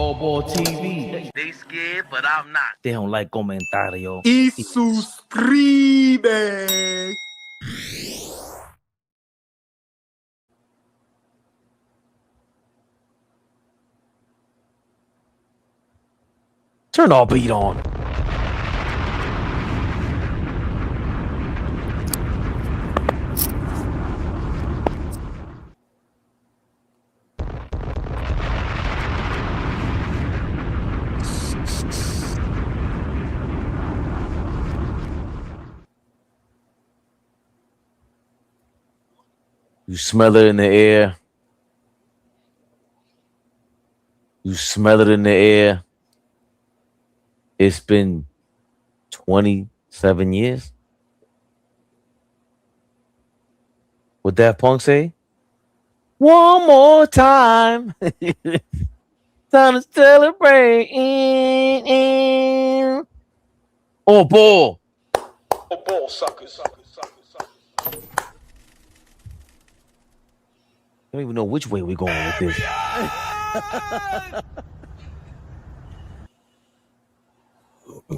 AllBall TV. They scared, but I'm not. They don't like comentario. Y suscribe. Turn our beat on. You smell it in the air. You smell it in the air. It's been 27 years. What Daft Punk say? One more time. Time to celebrate. Oh, ball. Oh, ball, suckers. I don't even know which way we're going with this.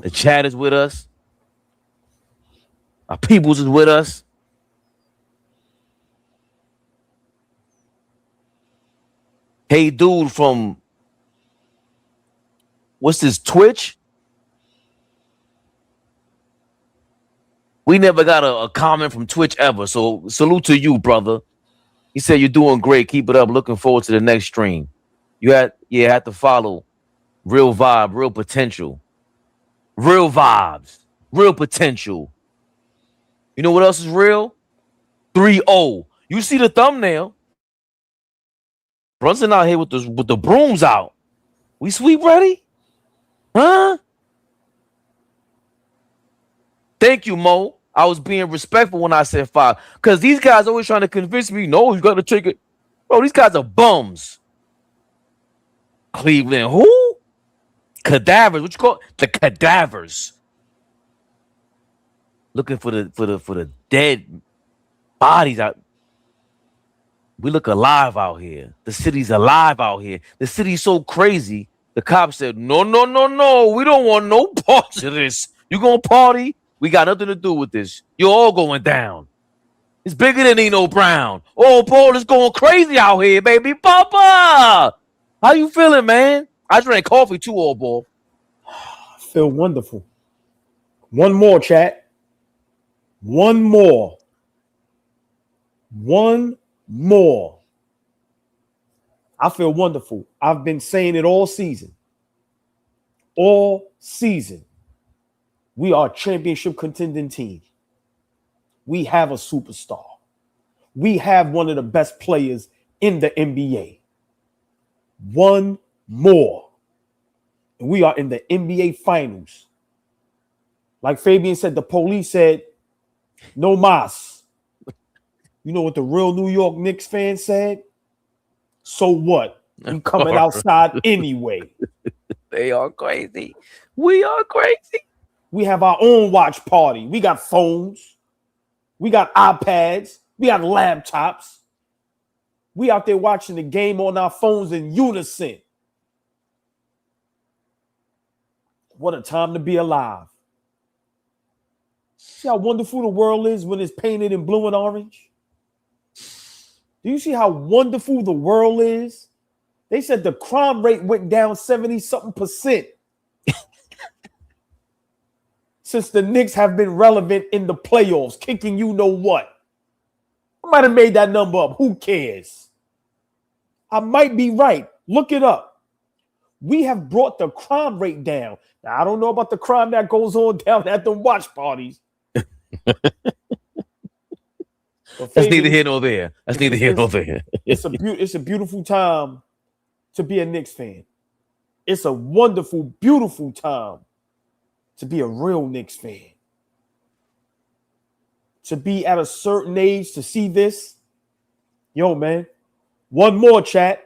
The chat is with us. Our peoples is with us. Hey, dude from what's this, Twitch? We never got a comment from Twitch ever, so salute to you, brother. He said you're doing great. Keep it up. Looking forward to the next stream. You had to follow Real Vibe, Real Potential. Real vibes, real potential. You know what else is real? 3-0. You see the thumbnail. Brunson out here with the brooms out. We sweep ready? Huh? Thank you, Mo. I was being respectful when I said 5. Because these guys always trying to convince me, no, you got to take it. Bro, these guys are bums. Cleveland, who? Cadavers. What you call it? The cadavers. Looking for the dead bodies out. We look alive out here. The city's alive out here. The city's so crazy. The cops said, no. We don't want no parts of this. You gonna party? We got nothing to do with this. You're all going down. It's bigger than Nino Brown. Oh, Paul is going crazy out here, baby. Papa! How you feeling, man? I drank coffee too, AllBall. I feel wonderful. One more, chat. One more. I feel wonderful. I've been saying it all season. All season. We are a championship contending team. We have a superstar. We have one of the best players in the NBA. One more. And we are in the NBA Finals. Like Fabian said, the police said, no mas. You know what the real New York Knicks fan said? So what? We coming outside anyway. They are crazy. We are crazy. We have our own watch party. We got phones. We got iPads. We got laptops. We out there watching the game on our phones in unison. What a time to be alive. See how wonderful the world is when it's painted in blue and orange? Do you see how wonderful the world is? They said the crime rate went down 70-something% since the Knicks have been relevant in the playoffs, kicking you know what. I might have made that number up. Who cares? I might be right. Look it up. We have brought the crime rate down. Now, I don't know about the crime that goes on down at the watch parties. That's neither here nor there. That's neither here nor there. It's a beautiful time to be a Knicks fan. It's a wonderful, beautiful time to be a real Knicks fan. To be at a certain age to see this. Yo, man. One more, chat.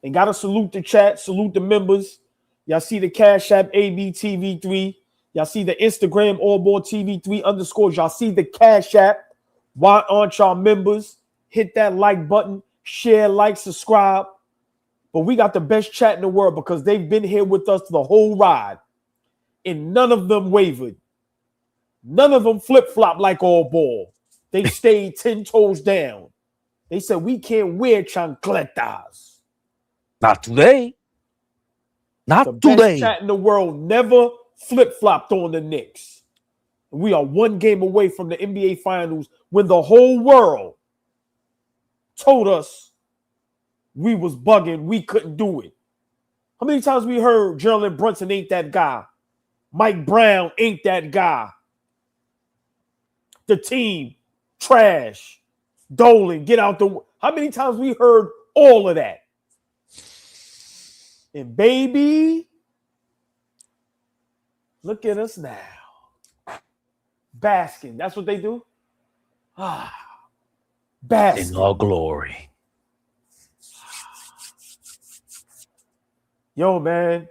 And gotta salute the chat, salute the members. Y'all see the CASHAPP ABTV3. Y'all see the Instagram AllBall TV3 _. Y'all see the CASHAPP. Why aren't y'all members? Hit that like button, share, like, subscribe. but we got the best chat in the world because they've been here with us the whole ride, and none of them wavered. None of them flip-flop like AllBall. They stayed 10 toes down. They said, we can't wear chancletas. Not today. Not The today. best chat in the world never flip-flopped on the Knicks. We are one game away from the NBA Finals when the whole world told us we was bugging, we couldn't do it. How many times we heard Jaylen Brunson ain't that guy? Mike Brown ain't that guy. The team, trash. Dolan, get out the... How many times we heard all of that? And baby, look at us now. Basking. That's what they do? Basking. In all glory. Yo, man,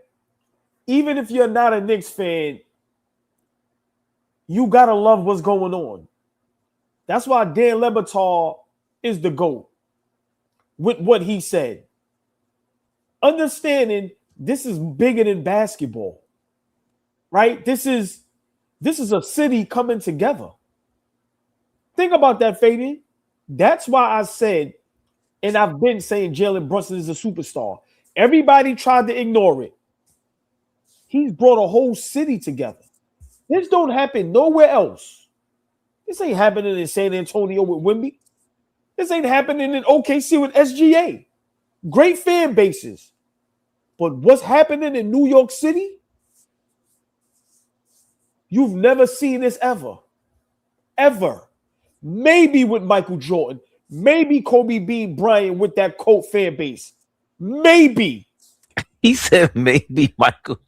even if you're not a Knicks fan, you got to love what's going on. That's why Dan Le Batard is the GOAT with what he said. Understanding this is bigger than basketball, right? This is a city coming together. Think about that, Fabian. That's why I said, and I've been saying Jaylen Brunson is a superstar. Everybody tried to ignore it. He's brought a whole city together. This don't happen nowhere else. This ain't happening in San Antonio with Wemby. This ain't happening in OKC with SGA. Great fan bases. But what's happening in New York City? You've never seen this ever. Ever. Maybe with Michael Jordan. Maybe Kobe Bean Bryant with that Colt fan base. Maybe. He said maybe Michael.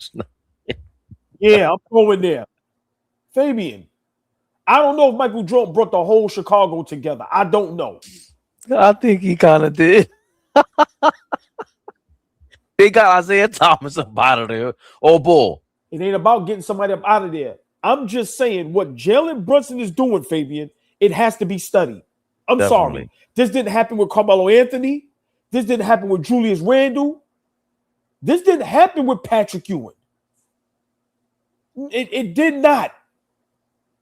Yeah, I'm going there. Fabian, I don't know if Michael Jordan brought the whole Chicago together. I don't know. I think he kind of did. They got Isaiah Thomas up out of there. Oh, boy. It ain't about getting somebody up out of there. I'm just saying what Jaylen Brunson is doing, Fabian, it has to be studied. I'm sorry. This didn't happen with Karl-Anthony. This didn't happen with Julius Randle. This didn't happen with Patrick Ewing. It did not.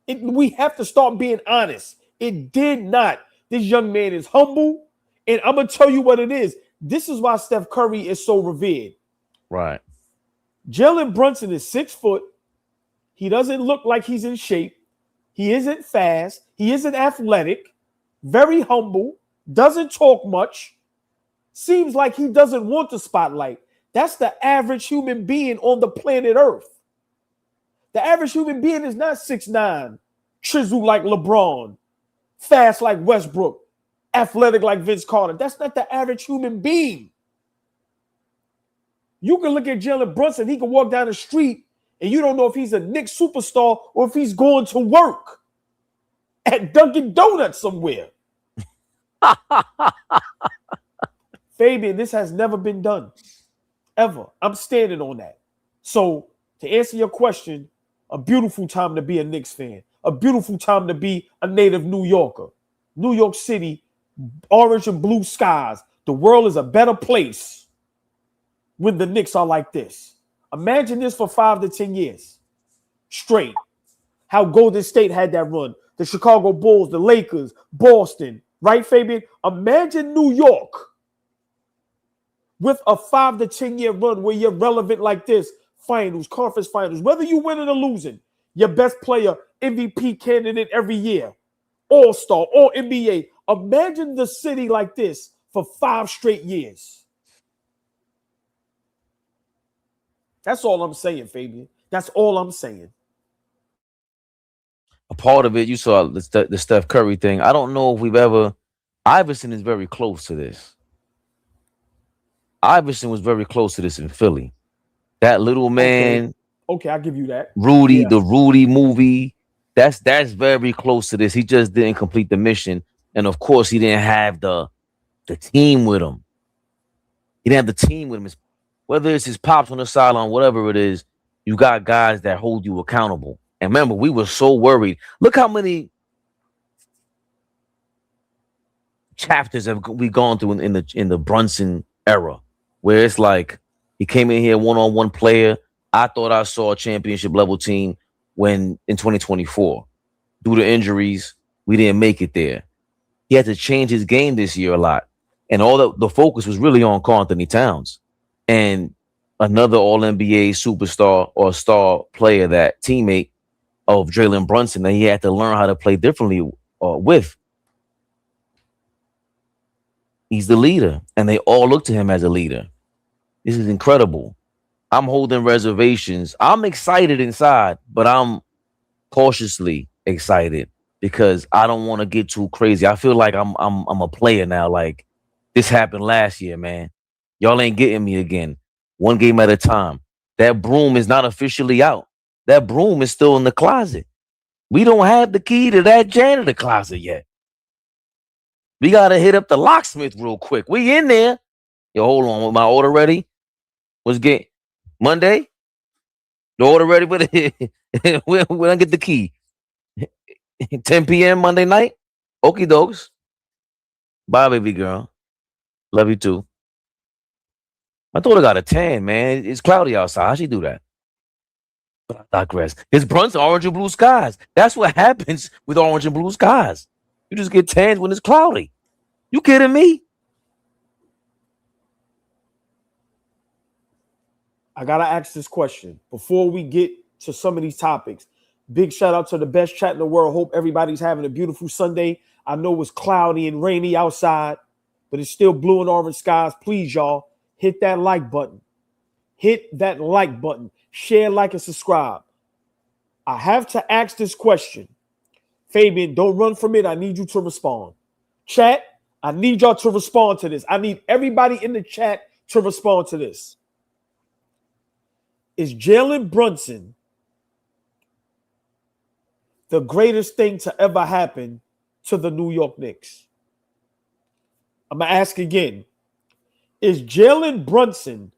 We have to start being honest. It did not. This young man is humble, and I'm going to tell you what it is. This is why Steph Curry is so revered. Right. Jaylen Brunson is 6 foot. He doesn't look like he's in shape. He isn't fast. He isn't athletic. Very humble. Doesn't talk much. Seems like he doesn't want the spotlight. That's the average human being on the planet Earth. The average human being is not 6'9", chiseled like LeBron, fast like Westbrook, athletic like Vince Carter. That's not the average human being. You can look at Jaylen Brunson. He can walk down the street and you don't know if he's a Knicks superstar or if he's going to work at Dunkin' Donuts somewhere. Fabian, this has never been done. Ever. I'm standing on that. So to answer your question, a beautiful time to be a Knicks fan. A beautiful time to be a native New Yorker. New York City, orange and blue skies. The world is a better place when the Knicks are like this. Imagine this for 5 to 10 years straight. How Golden State had that run. The Chicago Bulls, the Lakers, Boston. Right, Fabian? Imagine New York with a 5 to 10 year run where you're relevant like this. Finals, conference finals, whether you winning or losing, your best player, MVP candidate every year, All-Star, All-NBA. Imagine the city like this for 5 straight years. That's all I'm saying, Fabian. That's all I'm saying. A part of it, you saw the Steph Curry thing. I don't know if we've ever... Iverson is very close to this. Iverson was very close to this in Philly. That little man... Okay, I'll give you that. Rudy, yeah. The Rudy movie, that's very close to this. He just didn't complete the mission. And of course, he didn't have the team with him. He didn't have the team with him. Whether it's his pops on the sideline, whatever it is, you got guys that hold you accountable. And remember, we were so worried. Look how many chapters have we gone through in the Brunson era. where it's like he came in here one-on-one player. I thought I saw a championship level team when in 2024. Due to injuries, we didn't make it there. He had to change his game this year a lot. And all the focus was really on Karl-Anthony Towns and another All-NBA superstar or star player, that teammate of Jaylen Brunson, that he had to learn how to play differently with. He's the leader, and they all look to him as a leader. This is incredible. I'm holding reservations. I'm excited inside, but I'm cautiously excited because I don't want to get too crazy. I feel like I'm a player now. Like, this happened last year, man. Y'all ain't getting me again. One game at a time. That broom is not officially out. That broom is still in the closet. We don't have the key to that janitor closet yet. We gotta hit up the locksmith real quick. We in there. Yo, hold on. With my order ready? What's get Monday? The order ready with it. When I get the key. 10 p.m. Monday night. Okie dokes. Bye, baby girl. Love you too. My daughter got a tan, man. It's cloudy outside. How she do that? But I digress. It's Brunson, orange and blue skies. That's what happens with orange and blue skies. You just get tans when it's cloudy. You kidding me? I gotta ask this question before we get to some of these topics. Big shout out to the best chat in the world. Hope everybody's having a beautiful Sunday. I know it's cloudy and rainy outside, but it's still blue and orange skies. Please, y'all, hit that like button. Hit that like button. Share, like, and subscribe. I have to ask this question. Fabian, don't run from it. I need you to respond. Chat, I need y'all to respond to this. I need everybody in the chat to respond to this. Is Jaylen Brunson the greatest thing to ever happen to the New York Knicks? I'm going to ask again. Is Jaylen Brunson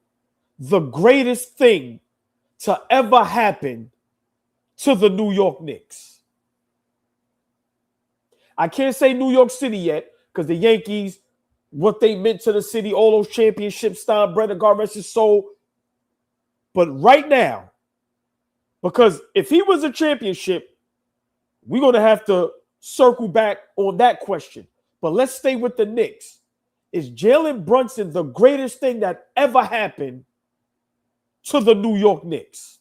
the greatest thing to ever happen to the New York Knicks? I can't say New York City yet because the Yankees, what they meant to the city, all those championships, Steinbrenner, God rest his soul. But right now, because if he was a championship, we're going to have to circle back on that question. But let's stay with the Knicks. Is Jaylen Brunson the greatest thing that ever happened to the New York Knicks?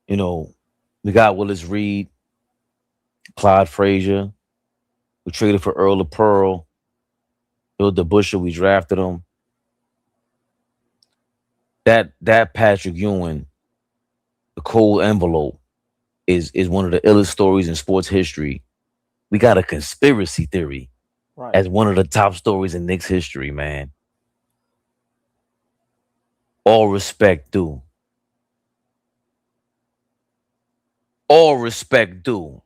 You know, we got Willis Reed, Clyde Frazier. We traded for Earl of Pearl. Bill DeBuscher, we drafted him. That Patrick Ewing, the cold envelope, is one of the illest stories in sports history. We got a conspiracy theory as one of the top stories in Knicks history, man. All respect due. All respect due.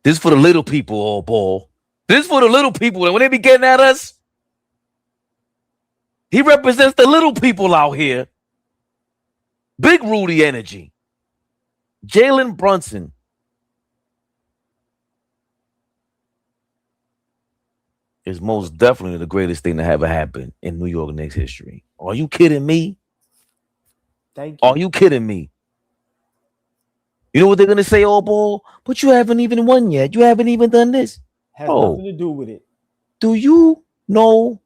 This for the little people, AllBall. This for the little people. And when they be getting at us, he represents the little people out here. Big Rudy energy. Jaylen Brunson. Is most definitely the greatest thing to ever happen in New York Knicks history. Are you kidding me? Thank you. Are you kidding me? You know what they're going to say, AllBall? But you haven't even won yet. You haven't even done this. Has nothing to do with it. Do you know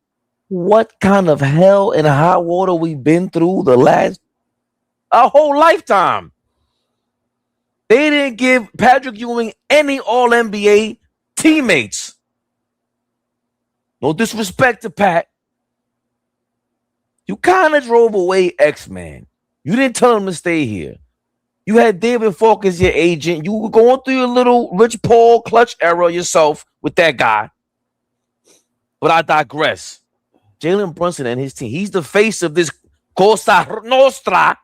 what kind of hell and hot water we've been through our whole lifetime? They didn't give Patrick Ewing any All-NBA teammates. No disrespect to Pat. You kind of drove away X-Man. You didn't tell him to stay here. You had David Falk as your agent. You were going through your little Rich Paul clutch era yourself with that guy. But I digress. Jaylen Brunson and his team. He's the face of this Cosa Nostra.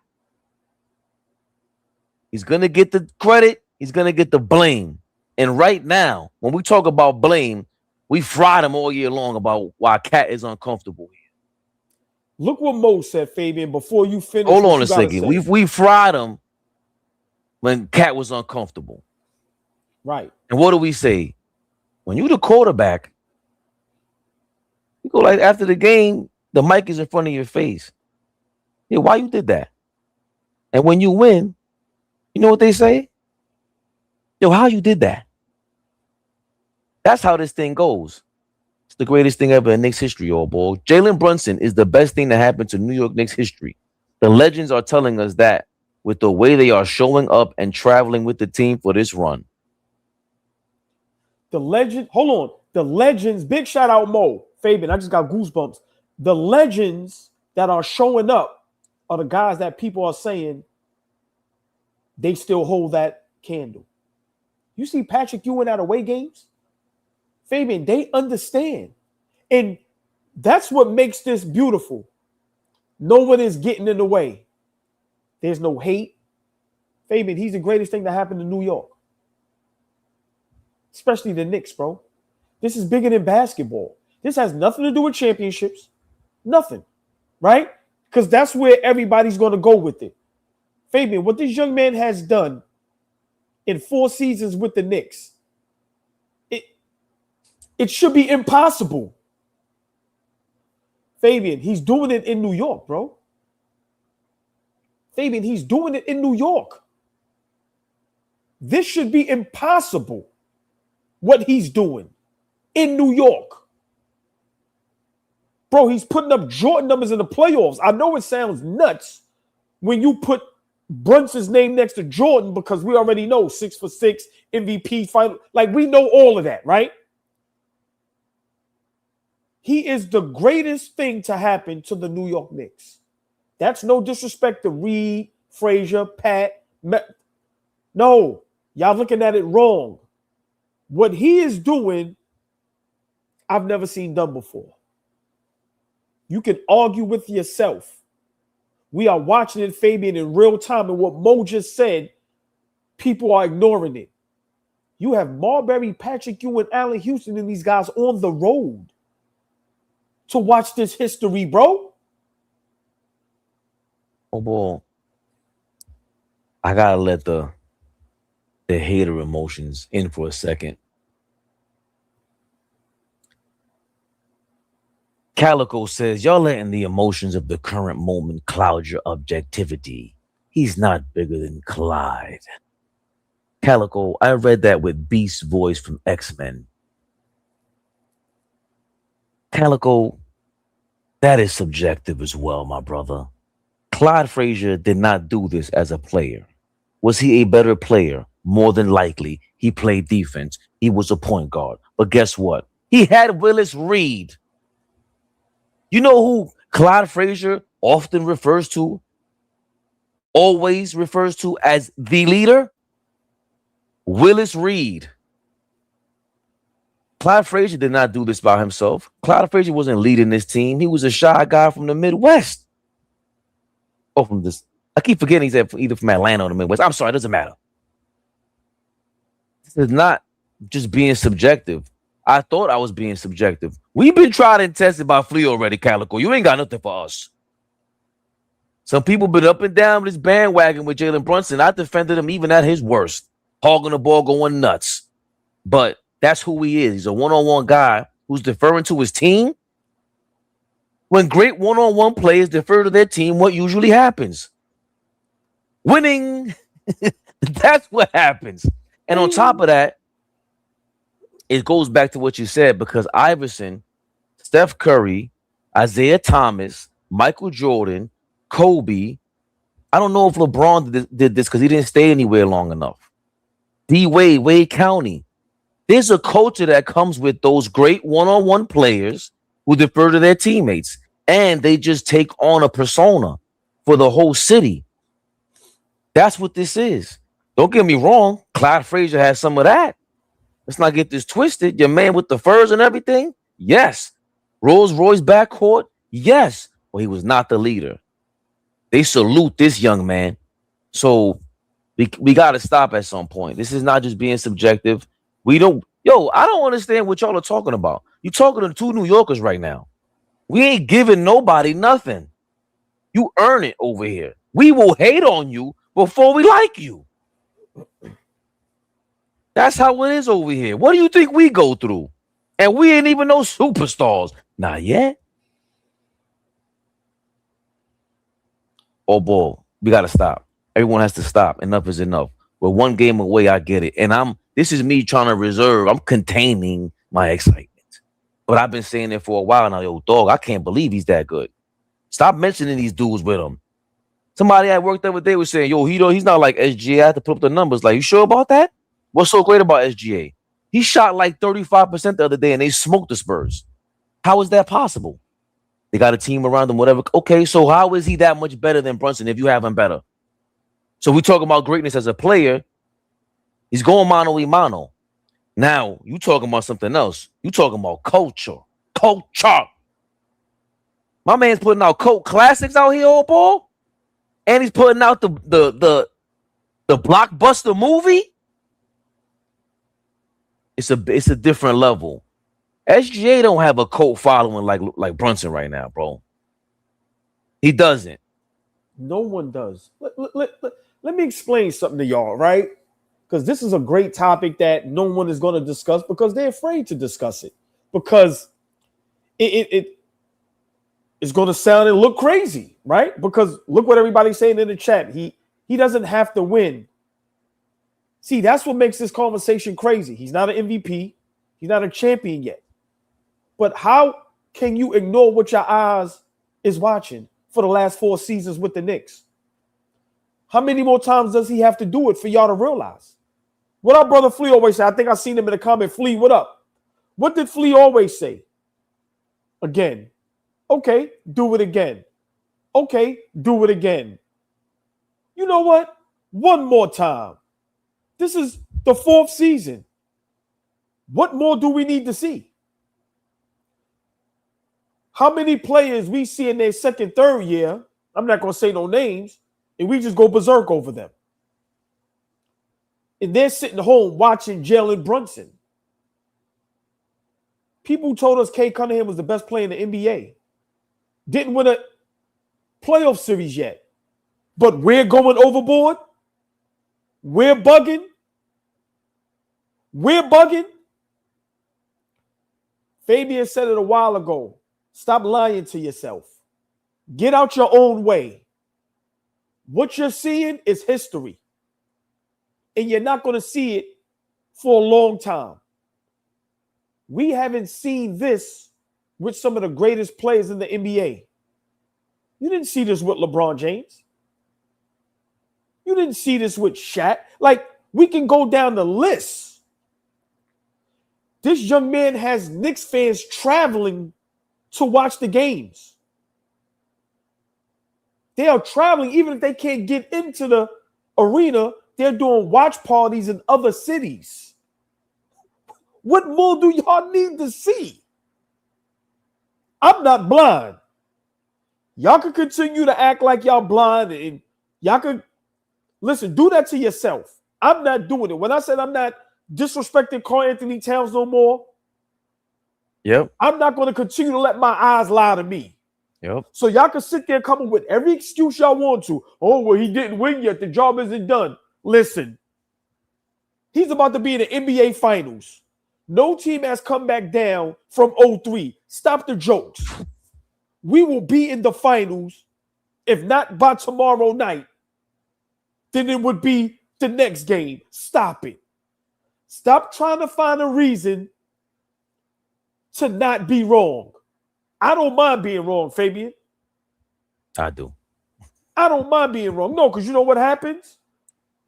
He's going to get the credit. He's going to get the blame. And right now, when we talk about blame, we fried him all year long about why Cat is uncomfortable here. Look what Mo said, Fabian, before you finish. Hold on a second. We fried him when Cat was uncomfortable. Right. And what do we say? When you the quarterback, you go like after the game, the mic is in front of your face. Yeah, why you did that? And when you win, you know what they say? Yo, how you did that? That's how this thing goes. It's the greatest thing ever in Knicks history, AllBall. Jaylen Brunson is the best thing that happened to New York Knicks history. The legends are telling us that with the way they are showing up and traveling with the team for this run. The legend, hold on. The legends, big shout out Mo. Fabian, I just got goosebumps. The legends that are showing up are the guys that people are saying they still hold that candle. You see Patrick Ewing at away games? Fabian, they understand. And that's what makes this beautiful. No one is getting in the way. There's no hate. Fabian, he's the greatest thing that happened to New York. Especially the Knicks, bro. This is bigger than basketball. This has nothing to do with championships. Nothing. Right? Because that's where everybody's going to go with it. Fabian, what this young man has done in 4 seasons with the Knicks, it should be impossible. Fabian, he's doing it in New York, bro. Fabian, he's doing it in New York. This should be impossible, what he's doing in New York. Bro, he's putting up Jordan numbers in the playoffs. I know it sounds nuts when you put Brunson's name next to Jordan because we already know 6 for 6, MVP, final. Like, we know all of that, right? He is the greatest thing to happen to the New York Knicks. That's no disrespect to Reed, Frazier, Pat. No, y'all looking at it wrong. What he is doing, I've never seen done before. You can argue with yourself. We are watching it, Fabian, in real time. And what Mo just said, people are ignoring it. You have Marbury, Patrick Ewing, Allen Houston, and these guys on the road to watch this history, bro. Oh, boy. I got to let the hater emotions in for a second. Calico says, y'all letting the emotions of the current moment cloud your objectivity. He's not bigger than Clyde. Calico, I read that with Beast's voice from X-Men. Calico, that is subjective as well, my brother. Clyde Frazier did not do this as a player. Was he a better player? More than likely. He played defense. He was a point guard. But guess what? He had Willis Reed. You know who Clyde Frazier often refers to, always refers to as the leader? Willis Reed. Clyde Frazier did not do this by himself. Clyde Frazier wasn't leading this team. He was a shy guy from the Midwest. Oh, from this. I keep forgetting he's either from Atlanta or the Midwest. I'm sorry, it doesn't matter. This is not just being subjective. I thought I was being subjective. We've been tried and tested by Flea already, Calico. You ain't got nothing for us. Some people been up and down this bandwagon with Jaylen Brunson. I defended him even at his worst. Hogging the ball, going nuts. But that's who he is. He's a one-on-one guy who's deferring to his team. When great one-on-one players defer to their team, what usually happens? Winning. That's what happens. And on top of that, it goes back to what you said, because Iverson, Steph Curry, Isaiah Thomas, Michael Jordan, Kobe. I don't know if LeBron did this because he didn't stay anywhere long enough. D-Wade, Wade County. There's a culture that comes with those great one-on-one players who defer to their teammates, and they just take on a persona for the whole city. That's what this is. Don't get me wrong. Clyde Frazier has some of that. Let's not get this twisted. Your man with the furs and everything? Yes. Rolls Royce backcourt? Yes. Well, he was not the leader. They salute this young man. So we got to stop at some point. This is not just being subjective. I don't understand what y'all are talking about. You're talking to 2 New Yorkers right now. We ain't giving nobody nothing. You earn it over here. We will hate on you before we like you. That's how it is over here. What do you think we go through? And we ain't even no superstars. Not yet. Oh, boy, we got to stop. Everyone has to stop. Enough is enough. We're one game away. I get it. And this is me trying to reserve. I'm containing my excitement. But I've been saying it for a while now. Yo, dog, I can't believe he's that good. Stop mentioning these dudes with him. Somebody at work the other day was saying, yo, he's not like SGA. I have to put up the numbers. Like, you sure about that? What's so great about SGA? He shot like 35% the other day and they smoked the Spurs. How is that possible? They got a team around him, whatever. Okay, so how is he that much better than Brunson if you have him better? So we talking about greatness as a player. He's going mano a mano. Now, you talking about something else. You talking about culture. Culture. My man's putting out cult classics out here, old ball. And he's putting out the blockbuster movie. It's a different level. SGA don't have a cult following like Brunson right now, bro. He doesn't. No one does. Let me explain something to y'all, right? Because this is a great topic that no one is going to discuss because they're afraid to discuss it. Because it's going to sound and look crazy, right? Because look what everybody's saying in the chat. He doesn't have to win. See, that's what makes this conversation crazy. He's not an MVP. He's not a champion yet. But how can you ignore what your eyes is watching for the last 4 seasons with the Knicks? How many more times does he have to do it for y'all to realize? What our brother Flea always say, I think I seen him in the comment, Flea, what up? What did Flea always say? Again. Okay, do it again. Okay, do it again. You know what? One more time. This is the 4th season. What more do we need to see? How many players we see in their second, third year, I'm not going to say no names, and we just go berserk over them. And they're sitting home watching Jaylen Brunson. People told us Kay Cunningham was the best player in the NBA. Didn't win a playoff series yet. But we're going overboard. We're bugging. We're bugging. Fabian said it a while ago. Stop lying to yourself. Get out your own way. What you're seeing is history. And you're not going to see it for a long time. We haven't seen this with some of the greatest players in the NBA. You didn't see this with LeBron James. You didn't see this with Shaq. Like, we can go down the list. This young man has Knicks fans traveling to watch the games. They are traveling, even if they can't get into the arena, they're doing watch parties in other cities. What more do y'all need to see? I'm not blind. Y'all can continue to act like y'all blind and y'all can, listen, do that to yourself. I'm not doing it. When I said I'm not disrespecting Karl-Anthony Towns no more, Yep. I'm not going to continue to let my eyes lie to me. Yep. So y'all can sit there coming with every excuse y'all want to. Oh, well, he didn't win yet. The job isn't done. Listen, he's about to be in the NBA Finals. No team has come back down from 0-3. Stop the jokes. We will be in the finals, if not by tomorrow night, then it would be the next game. Stop it. Stop trying to find a reason to not be wrong. I don't mind being wrong, Fabian. I do. I don't mind being wrong. No, because you know what happens?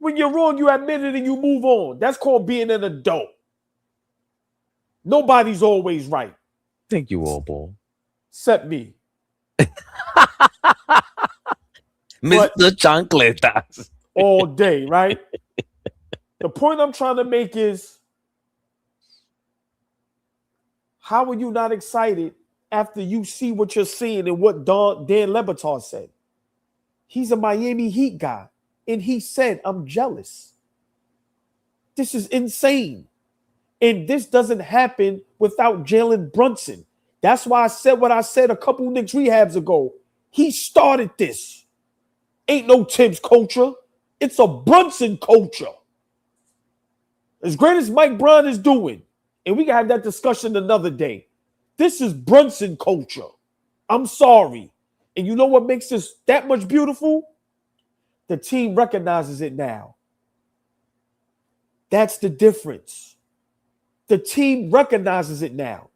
When you're wrong, you admit it and you move on. That's called being an adult. Nobody's always right. Thank you, all, ball. Except me. Mr. Chancletas. All day, right? The point I'm trying to make is, how are you not excited after you see what you're seeing and what Dan Le Batard said? He's a Miami Heat guy, and he said, I'm jealous. This is insane. And this doesn't happen without Jaylen Brunson. That's why I said what I said a couple Knicks rehabs ago. He started this. Ain't no Tibbs culture. It's a Brunson culture. As great as Mike Brown is doing, and we can have that discussion another day, this is Brunson culture. I'm sorry. And you know what makes this that much beautiful? The team recognizes it now. That's the difference. The team recognizes it now.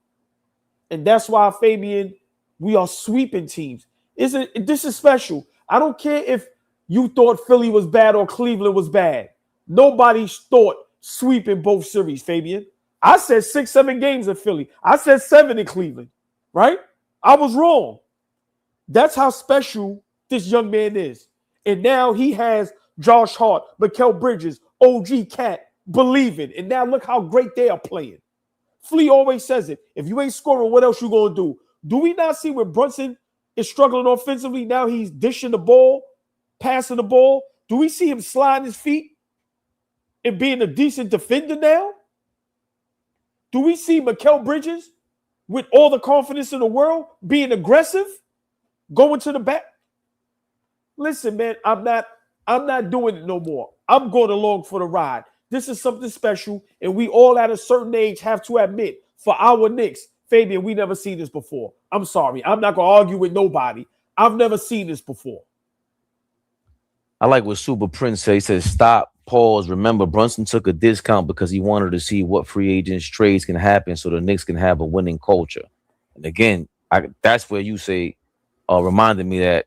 And that's why, Fabian, we are sweeping teams. This is special. I don't care if you thought Philly was bad or Cleveland was bad. Nobody thought sweeping both series, Fabian. I said 6-7 games in Philly. I said 7 in Cleveland, right? I was wrong. That's how special this young man is. And now he has Josh Hart, Mikal Bridges, OG Cat believing. And now look how great they are playing. Flea always says it. If you ain't scoring, what else you going to do? Do we not see when Brunson is struggling offensively? Now he's dishing the ball, passing the ball. Do we see him sliding his feet and being a decent defender now? Do we see Mikal Bridges with all the confidence in the world being aggressive, going to the back? Listen, man, I'm not doing it no more. I'm going along for the ride. This is something special, and we all at a certain age have to admit, for our Knicks, Fabian, we never seen this before. I'm sorry. I'm not going to argue with nobody. I've never seen this before. I like what Super Prince said. He says, stop, pause. Remember, Brunson took a discount because he wanted to see what free agents trades can happen so the Knicks can have a winning culture. And again, that's where you say, reminded me that,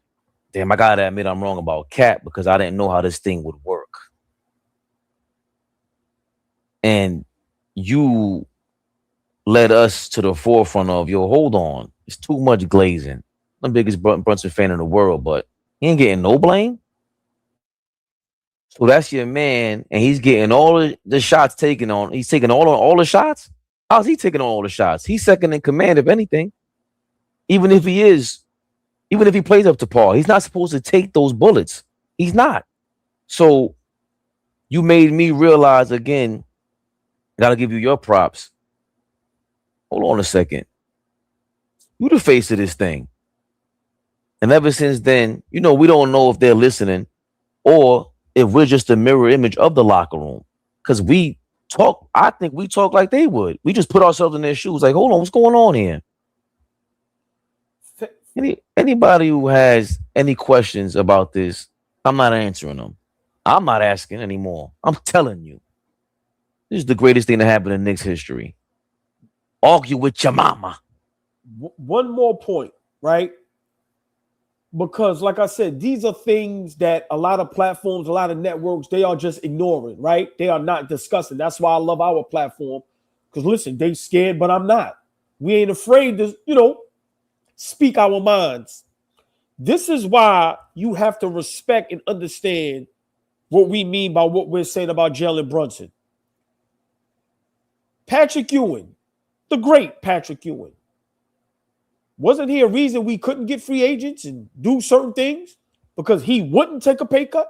damn, I got to admit I'm wrong about Cap because I didn't know how this thing would work. And you led us to the forefront of, yo, hold on. It's too much glazing. I'm the biggest Brunson fan in the world, but he ain't getting no blame. So that's your man, and he's getting all the shots taken on. He's taking all the shots. How's he taking on all the shots? He's second in command, if anything. Even if he plays up to par, he's not supposed to take those bullets. He's not. So you made me realize again, I gotta give you your props. Hold on a second. You the face of this thing. And ever since then, we don't know if they're listening or if we're just a mirror image of the locker room. Because I think we talk like they would. We just put ourselves in their shoes like, hold on, what's going on here? Anybody who has any questions about this, I'm not answering them. I'm not asking anymore. I'm telling you. This is the greatest thing to happen in Knicks history. Argue with your mama. One more point, right? Because, like I said, these are things that a lot of platforms, a lot of networks, they are just ignoring, right? They are not discussing. That's why I love our platform. Because, listen, they scared, but I'm not. We ain't afraid to, speak our minds. This is why you have to respect and understand what we mean by what we're saying about Jaylen Brunson. Patrick Ewing, the great Patrick Ewing. Wasn't he a reason we couldn't get free agents and do certain things? Because he wouldn't take a pay cut?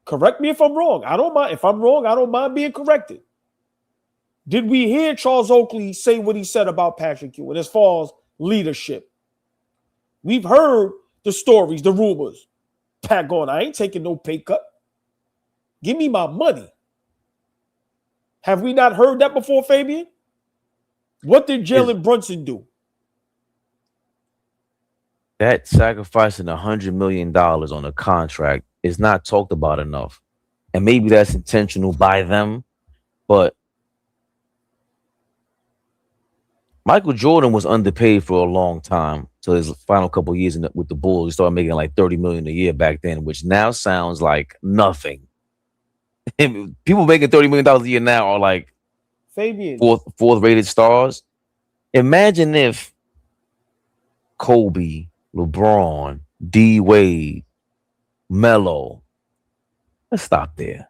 Correct me if I'm wrong. I don't mind. If I'm wrong, I don't mind being corrected. Did we hear Charles Oakley say what he said about Patrick Ewing as far as leadership? We've heard the stories, the rumors. Pat going, I ain't taking no pay cut. Give me my money. Have we not heard that before, Fabian? What did Jaylen Brunson do? That sacrificing $100 million on a contract is not talked about enough. And maybe that's intentional by them, but Michael Jordan was underpaid for a long time. So his final couple of years with the Bulls, he started making like $30 million a year back then, which now sounds like nothing. People making $30 million a year now are like Fabian, fourth rated stars. Imagine if Kobe, LeBron, D Wade, Melo. Let's stop there.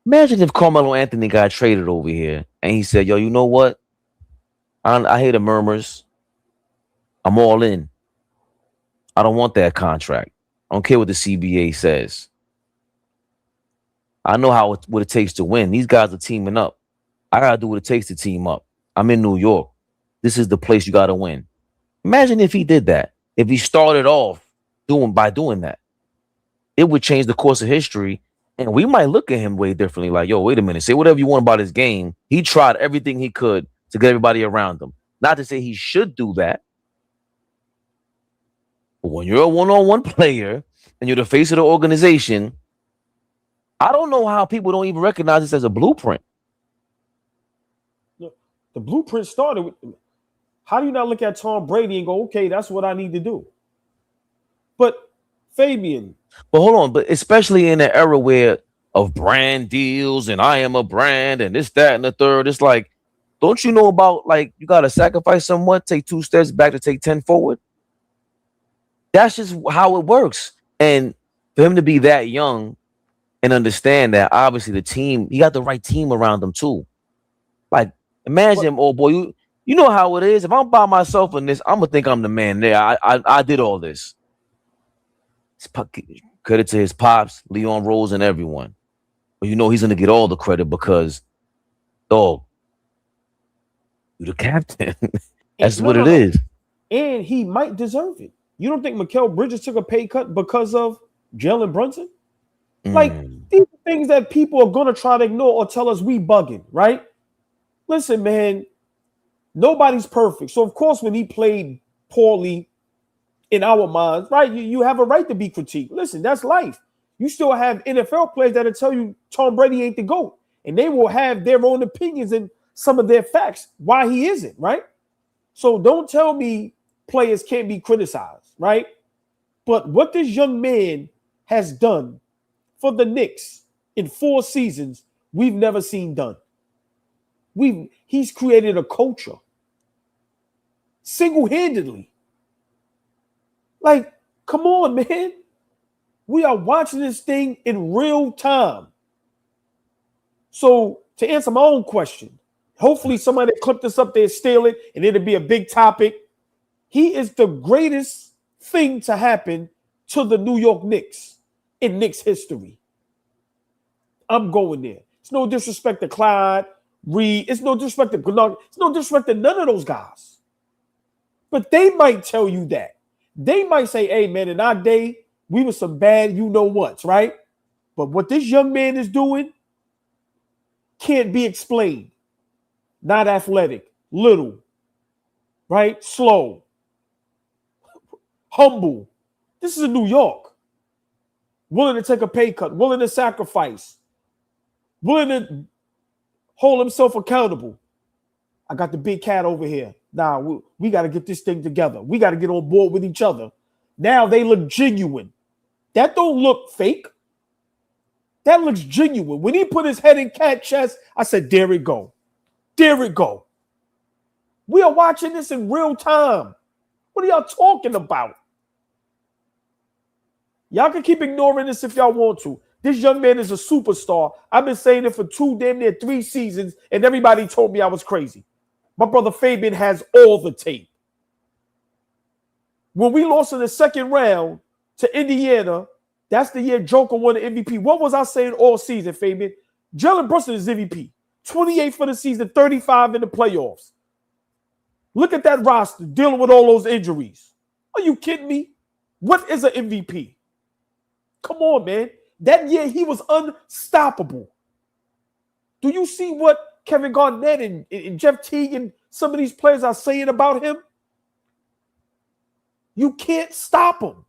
Imagine if Karl-Anthony got traded over here and he said, yo, you know what? I hear the murmurs. I'm all in. I don't want that contract. I don't care what the CBA says. I know what it takes to win. These guys are teaming up. I got to do what it takes to team up. I'm in New York. This is the place you got to win. Imagine if he did that. If he started off doing that, it would change the course of history. And we might look at him way differently. Like, yo, wait a minute. Say whatever you want about his game. He tried everything he could to get everybody around him. Not to say he should do that. But when you're a one-on-one player and you're the face of the organization, I don't know how people don't even recognize this as a blueprint. The blueprint started with, how do you not look at Tom Brady and go, okay, that's what I need to do? But Fabian. But hold on, but especially in the era where of brand deals and I am a brand and this, that, and the third, it's like, don't you know about, like, you got to sacrifice somewhat, take 2 steps back to take 10 forward? That's just how it works. And for him to be that young and understand that, obviously the team, he got the right team around him too. Like, imagine, oh boy, you know how it is. If I'm by myself in this, I'm gonna think I'm the man there. I did all this. Credit to his pops, Leon Rose, and everyone. But you know he's gonna get all the credit because, dog, you're the captain. That's what it is. And he might deserve it. You don't think Mikal Bridges took a pay cut because of Jaylen Brunson? Like, these are things that people are gonna try to ignore or tell us we bugging, right? Listen, man, nobody's perfect. So of course, when he played poorly in our minds, right, you have a right to be critiqued. Listen, that's life. You still have NFL players that'll tell you Tom Brady ain't the GOAT, and they will have their own opinions and some of their facts why he isn't, right? So don't tell me players can't be criticized, right? But what this young man has done for the Knicks in 4 seasons, we've never seen done. He's created a culture single-handedly. Like, come on, man. We are watching this thing in real time. So to answer my own question, hopefully somebody clip this up there, steal it, and it'll be a big topic. He is the greatest thing to happen to the New York Knicks in Knicks history. I'm going there. It's no disrespect to Clyde, Reed. It's no disrespect to Gennard. It's no disrespect to none of those guys. But they might tell you that. They might say, hey, man, in our day, we were some bad you-know-whats, right? But what this young man is doing can't be explained. Not athletic, little, right? Slow, humble. This is New York. Willing to take a pay cut, willing to sacrifice, willing to hold himself accountable. I got the big cat over here. Nah, we got to get this thing together. We got to get on board with each other. Now they look genuine. That don't look fake. That looks genuine. When he put his head in cat chest, I said, there it go. There it go. We are watching this in real time. What are y'all talking about? Y'all can keep ignoring this if y'all want to. This young man is a superstar. I've been saying it for 2, damn near 3 seasons, and everybody told me I was crazy. My brother Fabian has all the tape. When we lost in the second round to Indiana, that's the year Joker won the MVP. What was I saying all season, Fabian? Jaylen Brunson is MVP. 28 for the season, 35 in the playoffs. Look at that roster dealing with all those injuries. Are you kidding me? What is an MVP? Come on, man. That year, he was unstoppable. Do you see what Kevin Garnett and Jeff Teague and some of these players are saying about him? You can't stop him.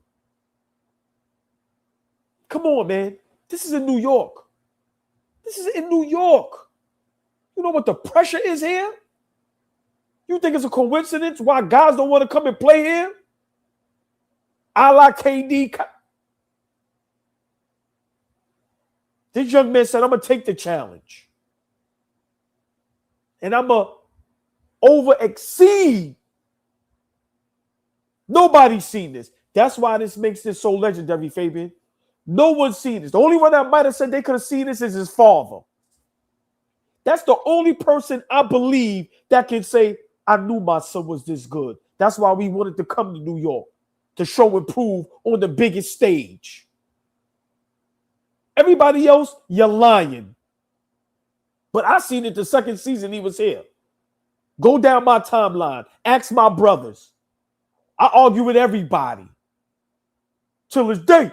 Come on, man. This is in New York. This is in New York. You know what the pressure is here? You think it's a coincidence why guys don't want to come and play here? A la KD. This young man said, I'm going to take the challenge. And I'm going to over-exceed. Nobody's seen this. That's why this makes this so legendary, Fabian. No one's seen this. The only one that might have said they could have seen this is his father. That's the only person I believe that can say, I knew my son was this good. That's why we wanted to come to New York, to show and prove on the biggest stage. Everybody else, you're lying. But I seen it the second season he was here. Go down my timeline. Ask my brothers. I argue with everybody. Till this day.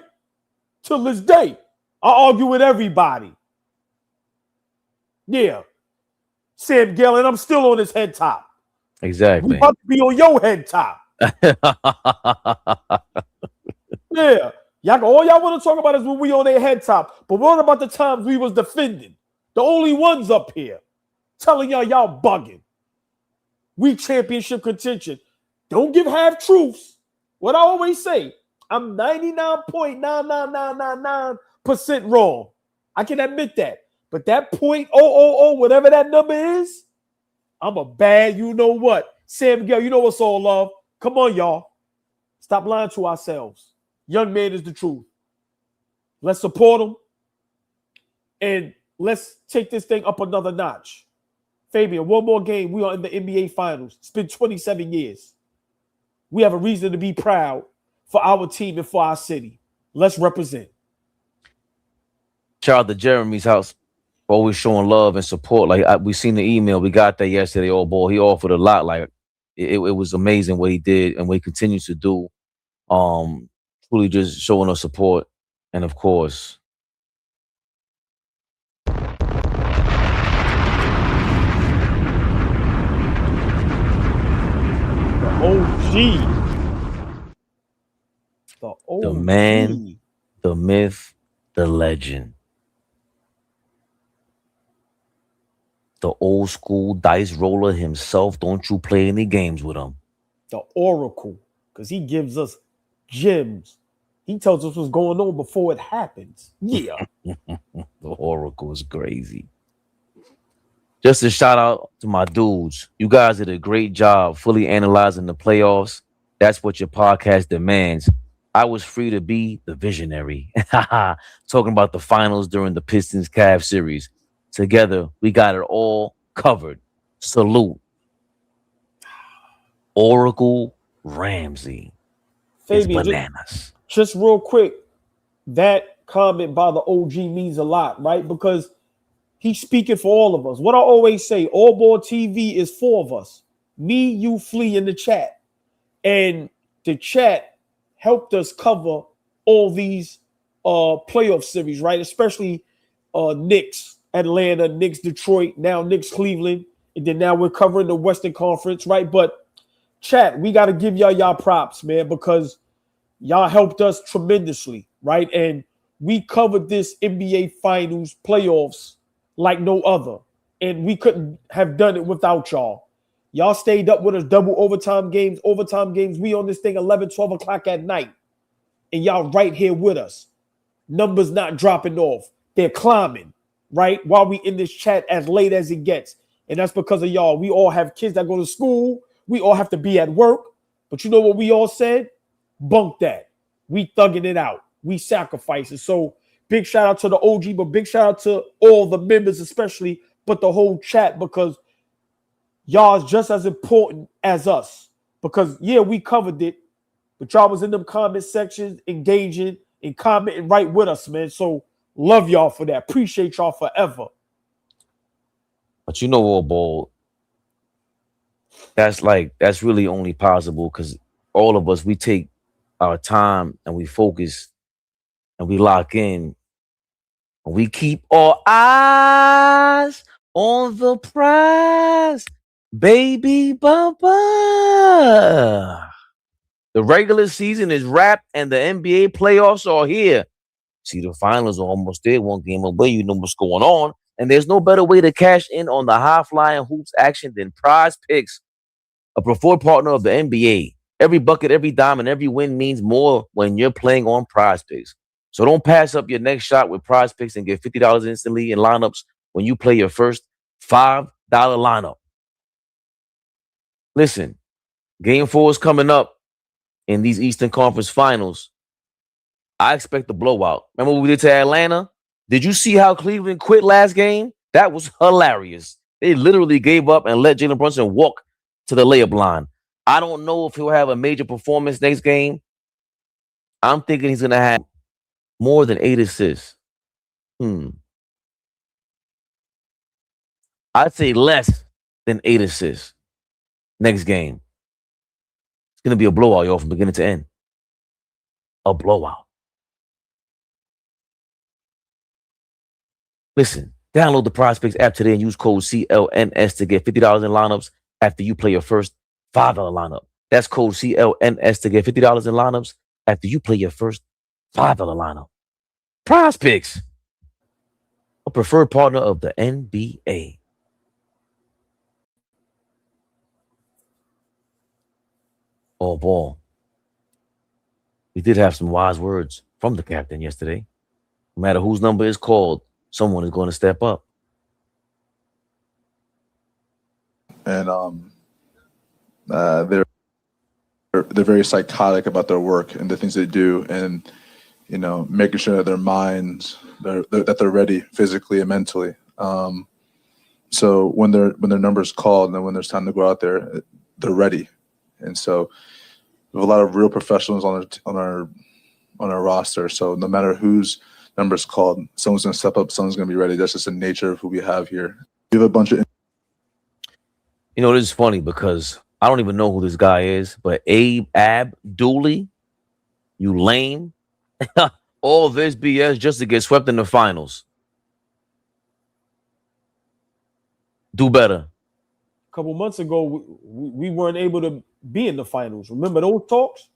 Till this day. I argue with everybody. Yeah. Sam Galen, I'm still on his head top. Exactly. We about to be on your head top. Yeah. All y'all want to talk about is when we on their head top. But what about the times we was defending? The only ones up here telling y'all bugging. We championship contention. Don't give half truths. What I always say, I'm 99.99999% wrong. I can admit that. But that .000, whatever that number is, I'm a bad you know what. Sam Miguel, you know what's all love. Come on, y'all. Stop lying to ourselves. Young man is the truth. Let's support him. And let's take this thing up another notch. Fabian, one more game. We are in the NBA Finals. It's been 27 years. We have a reason to be proud for our team and for our city. Let's represent. Shout out to Jeremy's house. Always showing love and support. Like we seen the email. We got that yesterday. AllBall. He offered a lot. Like it was amazing what he did and what he continues to do. Truly just showing us support. And of course, OG. The man, the myth, the legend. The old school dice roller himself. Don't you play any games with him. The Oracle. Because he gives us gems. He tells us what's going on before it happens. Yeah. The Oracle is crazy. Just a shout out to my dudes. You guys did a great job fully analyzing the playoffs. That's what your podcast demands. I was free to be the visionary. Talking about the finals during the Pistons Cavs series. Together, we got it all covered. Salute. Oracle Ramsey. Fabian, It's bananas. Just real quick, that comment by the OG means a lot, right? Because he's speaking for all of us. What I always say, AllBall TV is four of us. Me, you, Flea in the chat. And the chat helped us cover all these playoff series, right? Especially Knicks, Atlanta, Knicks, Detroit, now Knicks, Cleveland. And then now we're covering the Western Conference, right? But chat, we got to give y'all props, man, because y'all helped us tremendously, right? And we covered this NBA Finals playoffs like no other. And we couldn't have done it without y'all. Y'all stayed up with us, double overtime games. We on this thing 11, 12 o'clock at night. And y'all right here with us. Numbers not dropping off. They're climbing, right? While we in this chat as late as it gets. And that's because of y'all. We all have kids that go to school. We all have to be at work. But you know what we all said? Bunk that. We thugging it out. We sacrificing. So big shout out to the OG, but big shout out to all the members especially, but the whole chat, because y'all is just as important as us. Because, yeah, we covered it, but y'all was in them comment sections engaging and commenting right with us, man. So love y'all for that. Appreciate y'all forever. But you know, AllBall, that's really only possible because all of us, we take our time and we focus and we lock in and we keep our eyes on the prize, baby bumper. The regular season is wrapped and the NBA playoffs are here. See, the finals are almost there, one game away. You know what's going on. And there's no better way to cash in on the high-flying hoops action than PrizePicks, a preferred partner of the NBA. Every bucket, every dime, and every win means more when you're playing on PrizePicks. So don't pass up your next shot with PrizePicks and get $50 instantly in lineups when you play your first $5 lineup. Listen, Game 4 is coming up in these Eastern Conference Finals. I expect a blowout. Remember what we did to Atlanta? Did you see how Cleveland quit last game? That was hilarious. They literally gave up and let Jaylen Brunson walk to the layup line. I don't know if he'll have a major performance next game. I'm thinking he's going to have more than 8 assists. I'd say less than 8 assists next game. It's going to be a blowout, y'all, from beginning to end. A blowout. Listen, download the PrizePicks app today and use code CLNS to get $50 in lineups after you play your first $5 lineup. That's code CLNS to get $50 in lineups after you play your first $5 lineup. PrizePicks, a preferred partner of the NBA. Oh, ball. We did have some wise words from the captain yesterday. No matter whose number is called, someone is going to step up. And they're very psychotic about their work and the things they do, and making sure that their minds that they're ready physically and mentally. So when their number is called and then when there's time to go out there, they're ready. And so we have a lot of real professionals on our roster. So no matter whose number is called, someone's going to step up, someone's going to be ready. That's just the nature of who we have here. We have a bunch of. This is funny because I don't even know who this guy is, but Ab Dooley, you lame. All this BS just to get swept in the finals. Do better. A couple months ago, we weren't able to be in the finals. Remember those talks?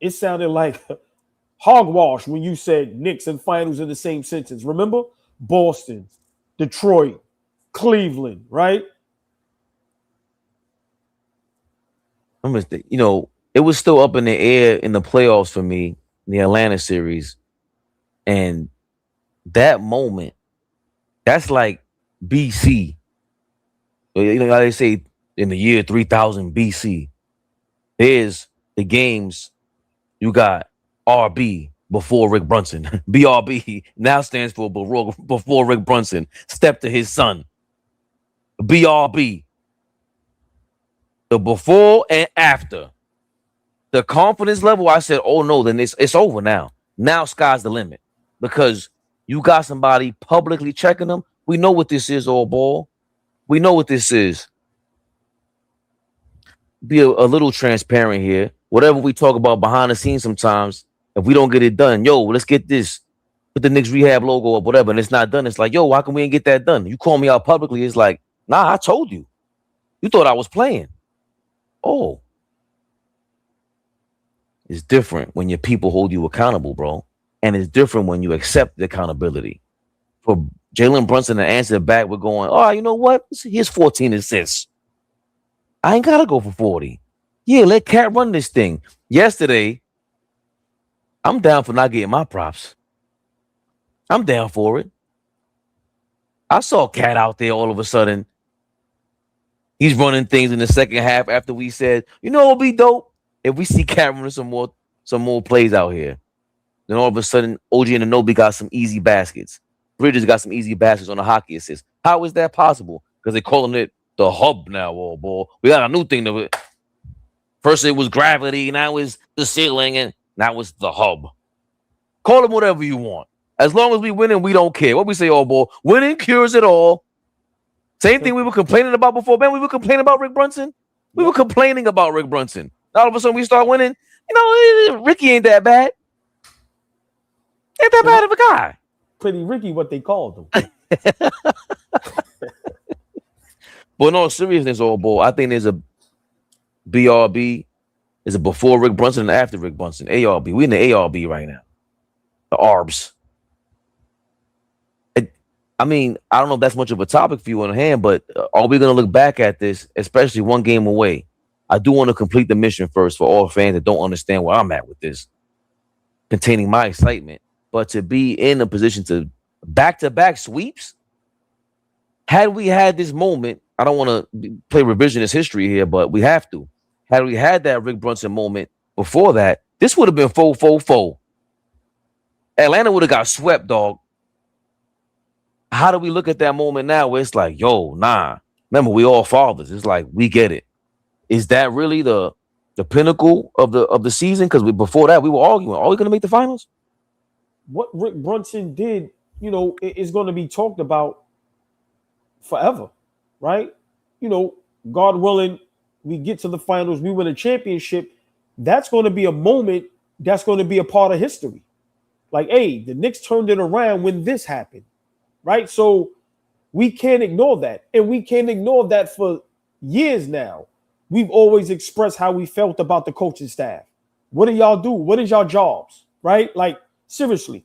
It sounded like hogwash when you said Knicks and finals in the same sentence. Remember? Boston, Detroit, Cleveland, right? It was still up in the air in the playoffs for me, in the Atlanta series. And that moment, that's like BC. How they say in the year 3000 BC. There's the games you got RB before Rick Brunson. BRB now stands for before Rick Brunson. Step to his son. BRB. The before and after. The confidence level, I said, oh no, then it's over now. Now sky's the limit. Because you got somebody publicly checking them. We know what this is, AllBall. We know what this is. Be a little transparent here. Whatever we talk about behind the scenes sometimes, if we don't get it done, let's get this. Put the Knicks Rehab logo up, whatever, and it's not done. It's like, why can we ain't get that done? You call me out publicly, it's like, nah, I told you. You thought I was playing. Oh. It's different when your people hold you accountable, bro. And it's different when you accept the accountability. For Jaylen Brunson to answer back, we're going, you know what? Here's 14 assists. I ain't got to go for 40. Yeah, let Cat run this thing. Yesterday, I'm down for not getting my props. I'm down for it. I saw Cat out there all of a sudden. He's running things in the second half after we said, it'll be dope if we see Cat running some more plays out here. Then all of a sudden, OG Anunoby got some easy baskets. Bridges got some easy baskets on the hockey assist. How is that possible? Because they're calling it the hub now, AllBall. We got a new thing to it. First it was gravity, now it's the ceiling, and now it's the hub. Call it whatever you want. As long as we winning, we don't care. What we say, AllBall, winning cures it all. Same thing we were complaining about before, man. We were complaining about Rick Brunson. We were complaining about Rick Brunson. All of a sudden we start winning. Ricky ain't that bad. Ain't that bad of a guy. Pretty Ricky, what they called him. But in all seriousness, AllBall, I think there's a BRB, there's a before Rick Brunson and after Rick Brunson. ARB. We in the ARB right now. The ARBs. I don't know if that's much of a topic for you on hand, but are we going to look back at this, especially one game away? I do want to complete the mission first for all fans that don't understand where I'm at with this, containing my excitement. But to be in a position to back-to-back sweeps, had we had this moment, I don't want to play revisionist history here, but we have to. Had we had that Rick Brunson moment before that, this would have been 4-4-4. Atlanta would have got swept, dog. How do we look at that moment now where it's like, nah. Remember, we all fathers. It's like, we get it. Is that really the pinnacle of the season? Because before that, we were arguing, are we going to make the finals? What Rick Brunson did, is going to be talked about forever, right? God willing, we get to the finals, we win a championship, that's going to be a moment that's going to be a part of history. Like, hey, the Knicks turned it around when this happened, right? So we can't ignore that. And we can't ignore that for years now. We've always expressed how we felt about the coaching staff. What do y'all do? What is y'all jobs, right? Like, seriously,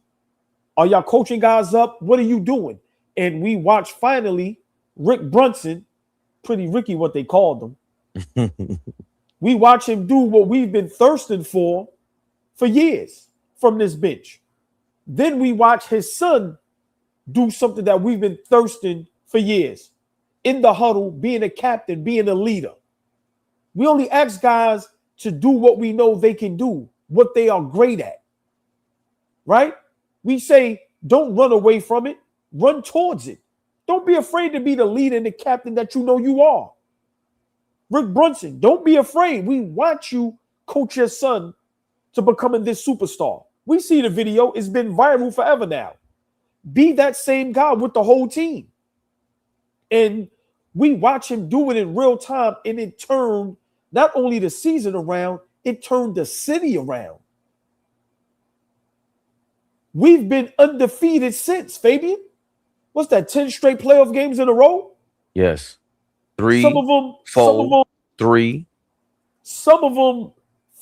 are y'all coaching guys up? What are you doing? And we watched finally Rick Brunson, Pretty Ricky, what they called him. We watch him do what we've been thirsting for years from this bench. Then we watch his son do something that we've been thirsting for years. In the huddle, being a captain, being a leader. We only ask guys to do what we know they can do, what they are great at. Right? We say, don't run away from it. Run towards it. Don't be afraid to be the leader and the captain that you know you are. Rick Brunson, don't be afraid. We want you coach your son to becoming this superstar. We see the video. It's been viral forever now. Be that same guy with the whole team. And we watch him do it in real time, and it turned not only the season around, it turned the city around. We've been undefeated since, Fabian. What's that, 10 straight playoff games in a row? Yes. 3, some of them, 3. Some of them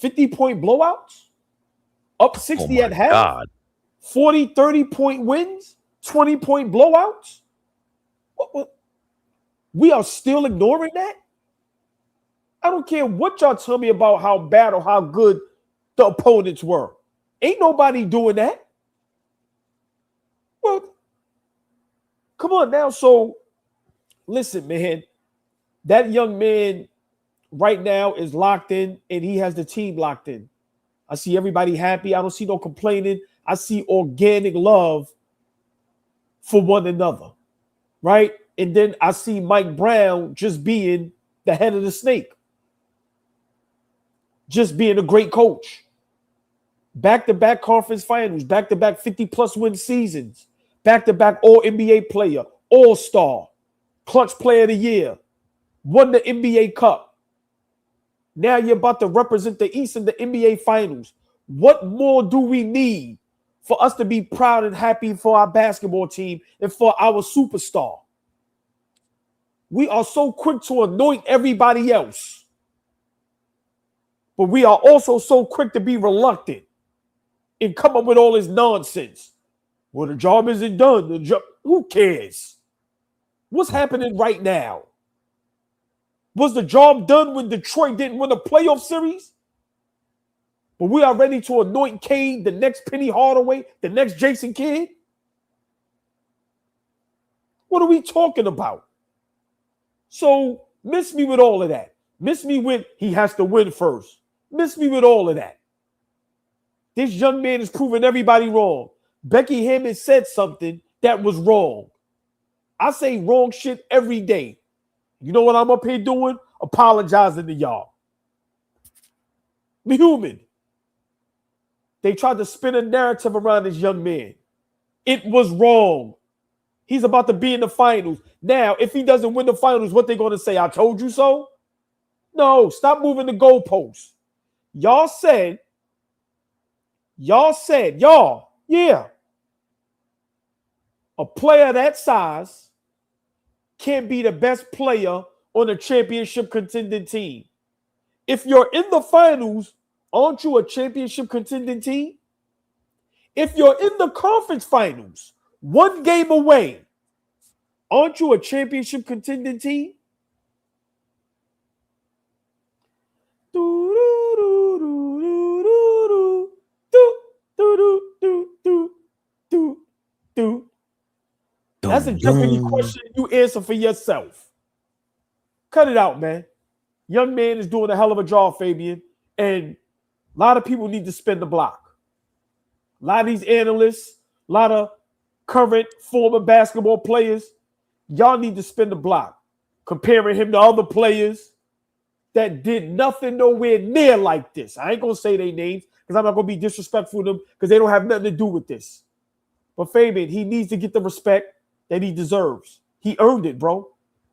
50-point blowouts, up 60 at half, God. 40, 30-point wins, 20-point blowouts. We are still ignoring that? I don't care what y'all tell me about how bad or how good the opponents were. Ain't nobody doing that. Well, come on now. So, listen, man. That young man right now is locked in, and he has the team locked in. I see everybody happy. I don't see no complaining. I see organic love for one another, right? And then I see Mike Brown just being the head of the snake, just being a great coach. Back-to-back conference finals, back-to-back 50-plus win seasons, back-to-back All-NBA player, All-Star, clutch player of the year, won the NBA Cup. Now you're about to represent the East in the NBA Finals. What more do we need for us to be proud and happy for our basketball team and for our superstar? We are so quick to anoint everybody else, but we are also so quick to be reluctant and come up with all this nonsense. Well, the job isn't done. Who cares? What's happening right now? Was the job done when Detroit didn't win a playoff series? But we are ready to anoint Cade, the next Penny Hardaway, the next Jason Kidd? What are we talking about? So miss me with all of that. Miss me with he has to win first. Miss me with all of that. This young man is proving everybody wrong. Becky Hammond said something that was wrong. I say wrong shit every day. You know what I'm up here doing? Apologizing to y'all. Be human. They tried to spin a narrative around this young man. It was wrong. He's about to be in the finals. Now, if he doesn't win the finals, what they going to say? I told you so? No, stop moving the goalposts. Y'all said, yeah. A player that size can't be the best player on a championship contending team. If you're in the finals, aren't you a championship contending team? If you're in the conference finals, one game away, aren't you a championship contending team? That's a Jeopardy question you answer for yourself. Cut it out, man. Young man is doing a hell of a job, Fabian. And a lot of people need to spin the block. A lot of these analysts, a lot of current former basketball players, y'all need to spin the block. Comparing him to other players that did nothing nowhere near like this. I ain't going to say their names because I'm not going to be disrespectful to them because they don't have nothing to do with this. But Fabian, he needs to get the respect that he deserves. He earned it, bro.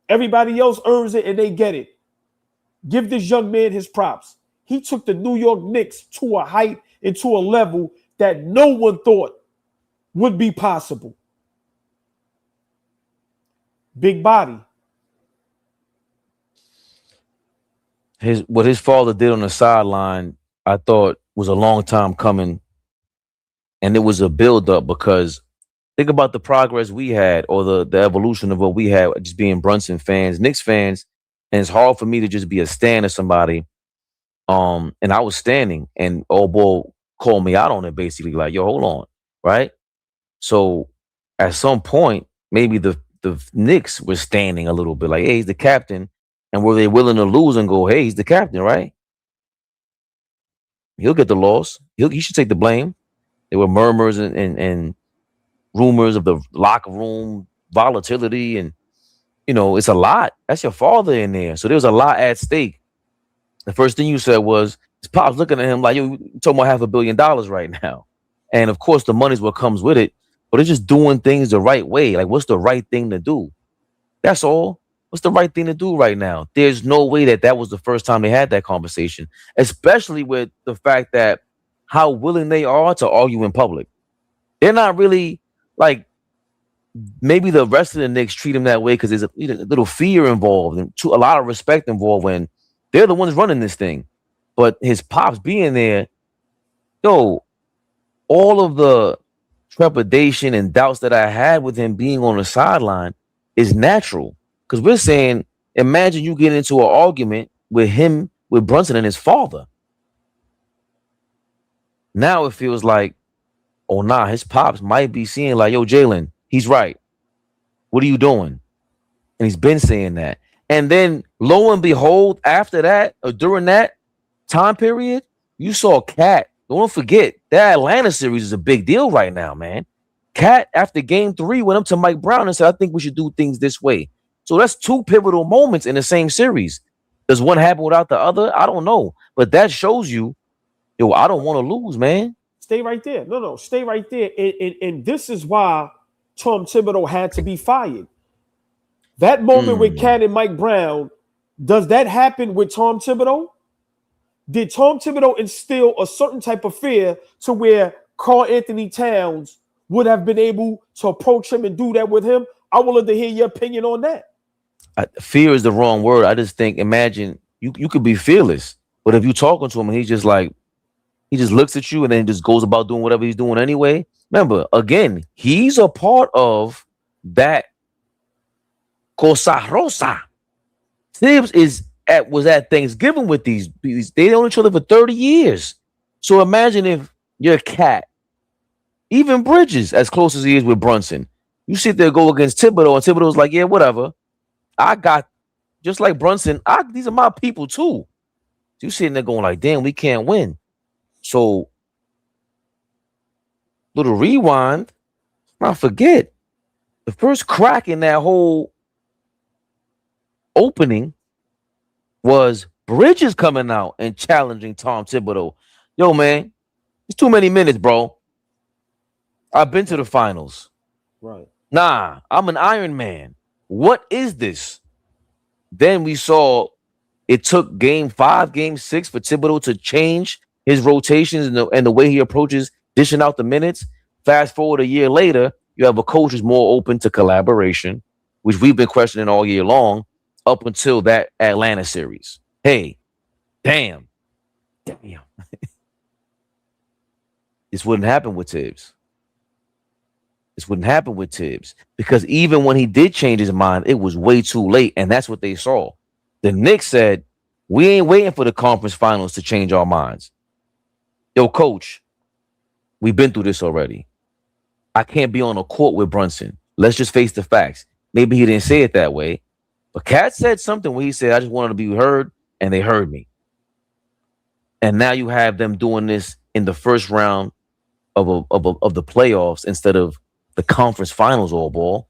Everybody else earns it and they get it. Give this young man his props. he took the New York Knicks to a height and to a level that no one thought would be possible. Big body. What his father did on the sideline, I thought was a long time coming, and it was a build-up because think about the progress we had or the evolution of what we had just being Brunson fans, Knicks fans, and it's hard for me to just be a stan of somebody. And I was standing, and AllBall called me out on it, basically like, "Yo, hold on," right? So at some point, maybe the Knicks were standing a little bit like, "Hey, he's the captain," and were they willing to lose and go, "Hey, he's the captain, right? He'll get the loss. He should take the blame." There were murmurs and rumors of the locker room volatility, and it's a lot. That's your father in there, so there's a lot at stake. The first thing you said was his pops looking at him like, "Yo, you talking about $500 million right now," and of course the money's what comes with it. But it's just doing things the right way. Like, what's the right thing to do? That's all. What's the right thing to do right now? There's no way that was the first time they had that conversation, especially with the fact that how willing they are to argue in public. They're not really like maybe the rest of the Knicks treat him that way because there's a little fear involved and a lot of respect involved when they're the ones running this thing. But his pops being there, all of the trepidation and doubts that I had with him being on the sideline is natural. Because we're saying, imagine you get into an argument with Brunson and his father. Now it feels like, oh nah, his pops might be seeing like, "Yo, Jaylen, he's right. What are you doing?" And he's been saying that. And then lo and behold, after that or during that time period, you saw Cat. Don't forget that Atlanta series is a big deal right now, man. Cat, after game 3, went up to Mike Brown and said, "I think we should do things this way." So that's 2 pivotal moments in the same series. Does one happen without the other? I don't know. But that shows you, I don't want to lose, man. Stay right there. No, stay right there. And this is why Tom Thibodeau had to be fired. That moment with Cat and Mike Brown, does that happen with Tom Thibodeau? Did Tom Thibodeau instill a certain type of fear to where Karl-Anthony Towns would have been able to approach him and do that with him? I would love to hear your opinion on that. Fear is the wrong word. I just think, imagine you could be fearless, but if you're talking to him and he just looks at you and then just goes about doing whatever he's doing anyway. Remember, again, he's a part of that Cosa Rosa. Tibbs was at Thanksgiving with these. They known each other for 30 years. So imagine if you're Cat, even Bridges, as close as he is with Brunson. You sit there, go against Thibodeau, and Thibodeau's like, "Yeah, whatever. I got," just like Brunson, these are my people too. You sitting there going like, "Damn, we can't win." So, little rewind. Not forget, the first crack in that whole opening was Bridges coming out and challenging Tom Thibodeau. "Yo, man, it's too many minutes, bro. I've been to the finals. Right. Nah, I'm an Iron Man. What is this?" Then we saw it took game 5, game 6 for Thibodeau to change his rotations and the way he approaches dishing out the minutes. Fast forward a year later, you have a coach who's more open to collaboration, which we've been questioning all year long up until that Atlanta series. Hey, damn. This wouldn't happen with Tibbs. This wouldn't happen with Tibbs because even when he did change his mind, it was way too late, and that's what they saw. The Knicks said, "We ain't waiting for the conference finals to change our minds. Yo, coach, we've been through this already. I can't be on a court with Brunson. Let's just face the facts." Maybe he didn't say it that way, but Cat said something where he said, "I just wanted to be heard," and they heard me. And now you have them doing this in the first round of the playoffs instead of the conference finals. AllBall.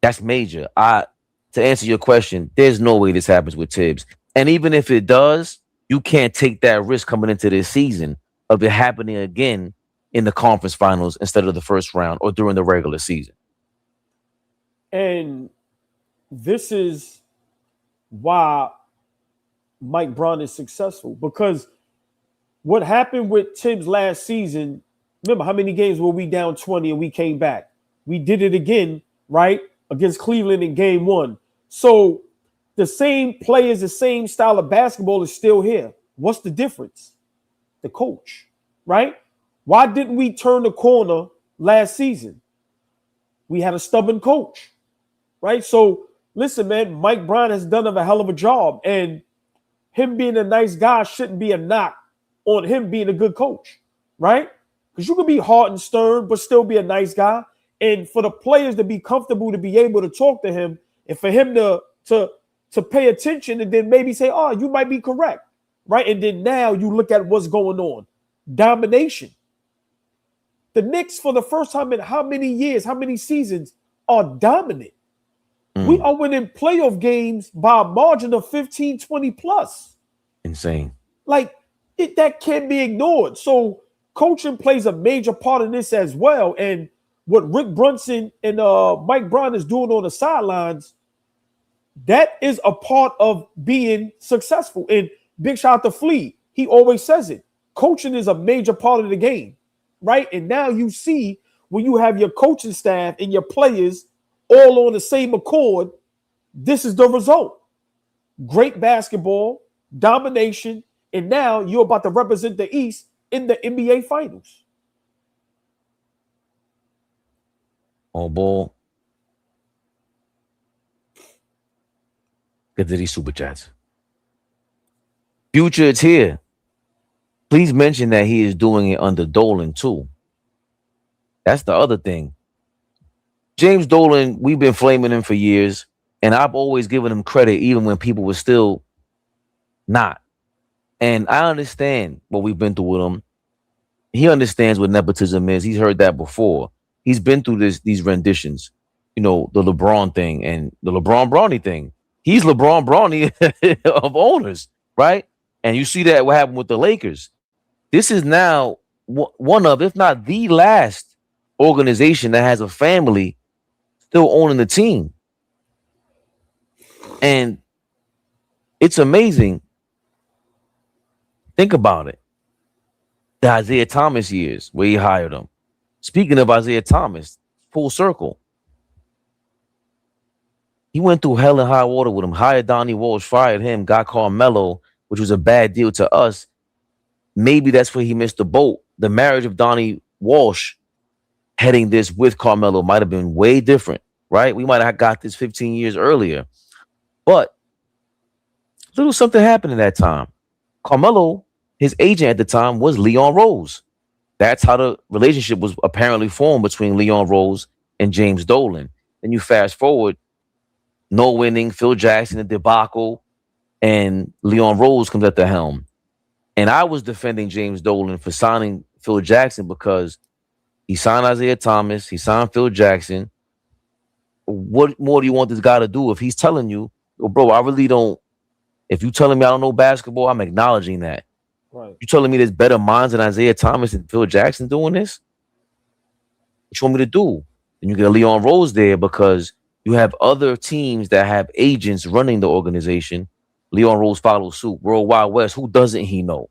That's major. To answer your question, there's no way this happens with Tibbs. And even if it does, you can't take that risk coming into this season of it happening again in the conference finals instead of the first round or during the regular season. And this is why Mike Brown is successful, because what happened with Tibbs last season, remember how many games were we down 20 and we came back? We did it again, right? Against Cleveland in game 1. So the same players, the same style of basketball is still here. What's the difference? The coach, right? Why didn't we turn the corner last season? We had a stubborn coach, right? So listen, man, Mike Brown has done a hell of a job, and him being a nice guy shouldn't be a knock on him being a good coach, right? Because you can be hard and stern, but still be a nice guy. And for the players to be comfortable to be able to talk to him, and for him to pay attention, and then maybe say, oh, you might be correct, right? And then now you look at what's going on. Domination. The Knicks, for the first time in how many years, how many seasons, are dominant. We are winning playoff games by a margin of 15, 20 plus. Insane. Like, that can't be ignored. So coaching plays a major part in this as well. And what Rick Brunson and Mike Brown is doing on the sidelines, that is a part of being successful. And big shout out to Flea. He always says it. Coaching is a major part of the game, right? And now you see when you have your coaching staff and your players all on the same accord, this is the result. Great basketball, domination, and now you're about to represent the East in the NBA Finals. AllBall. Get to these super chats. Future, it's here. Please mention that he is doing it under Dolan too. That's the other thing. James Dolan, we've been flaming him for years, and I've always given him credit even when people were still not. And I understand what we've been through with him. He understands what nepotism is. He's heard that before. He's been through these renditions, the LeBron thing and the LeBron Bronny thing. He's LeBron Bronny of owners, right? And you see that what happened with the Lakers. This is now one of, if not the last organization that has a family still owning the team. And it's amazing. Think about it. The Isaiah Thomas years where he hired him. Speaking of Isaiah Thomas, full circle. He went through hell and high water with him. Hired Donnie Walsh, fired him, got Carmelo, which was a bad deal to us. Maybe that's where he missed the boat. The marriage of Donnie Walsh heading this with Carmelo might have been way different, right? We might have got this 15 years earlier. But a little something happened in that time. Carmelo, his agent at the time was Leon Rose. That's how the relationship was apparently formed between Leon Rose and James Dolan. Then you fast forward, no winning, Phil Jackson, the debacle, and Leon Rose comes at the helm. And I was defending James Dolan for signing Phil Jackson because he signed Isaiah Thomas, he signed Phil Jackson. What more do you want this guy to do if he's telling you, bro, I really don't, if you telling me I don't know basketball, I'm acknowledging that. Right. You telling me there's better minds than Isaiah Thomas and Phil Jackson doing this? What you want me to do? And you get Leon Rose there because you have other teams that have agents running the organization. Leon Rose follows suit. Worldwide West. Who doesn't he know?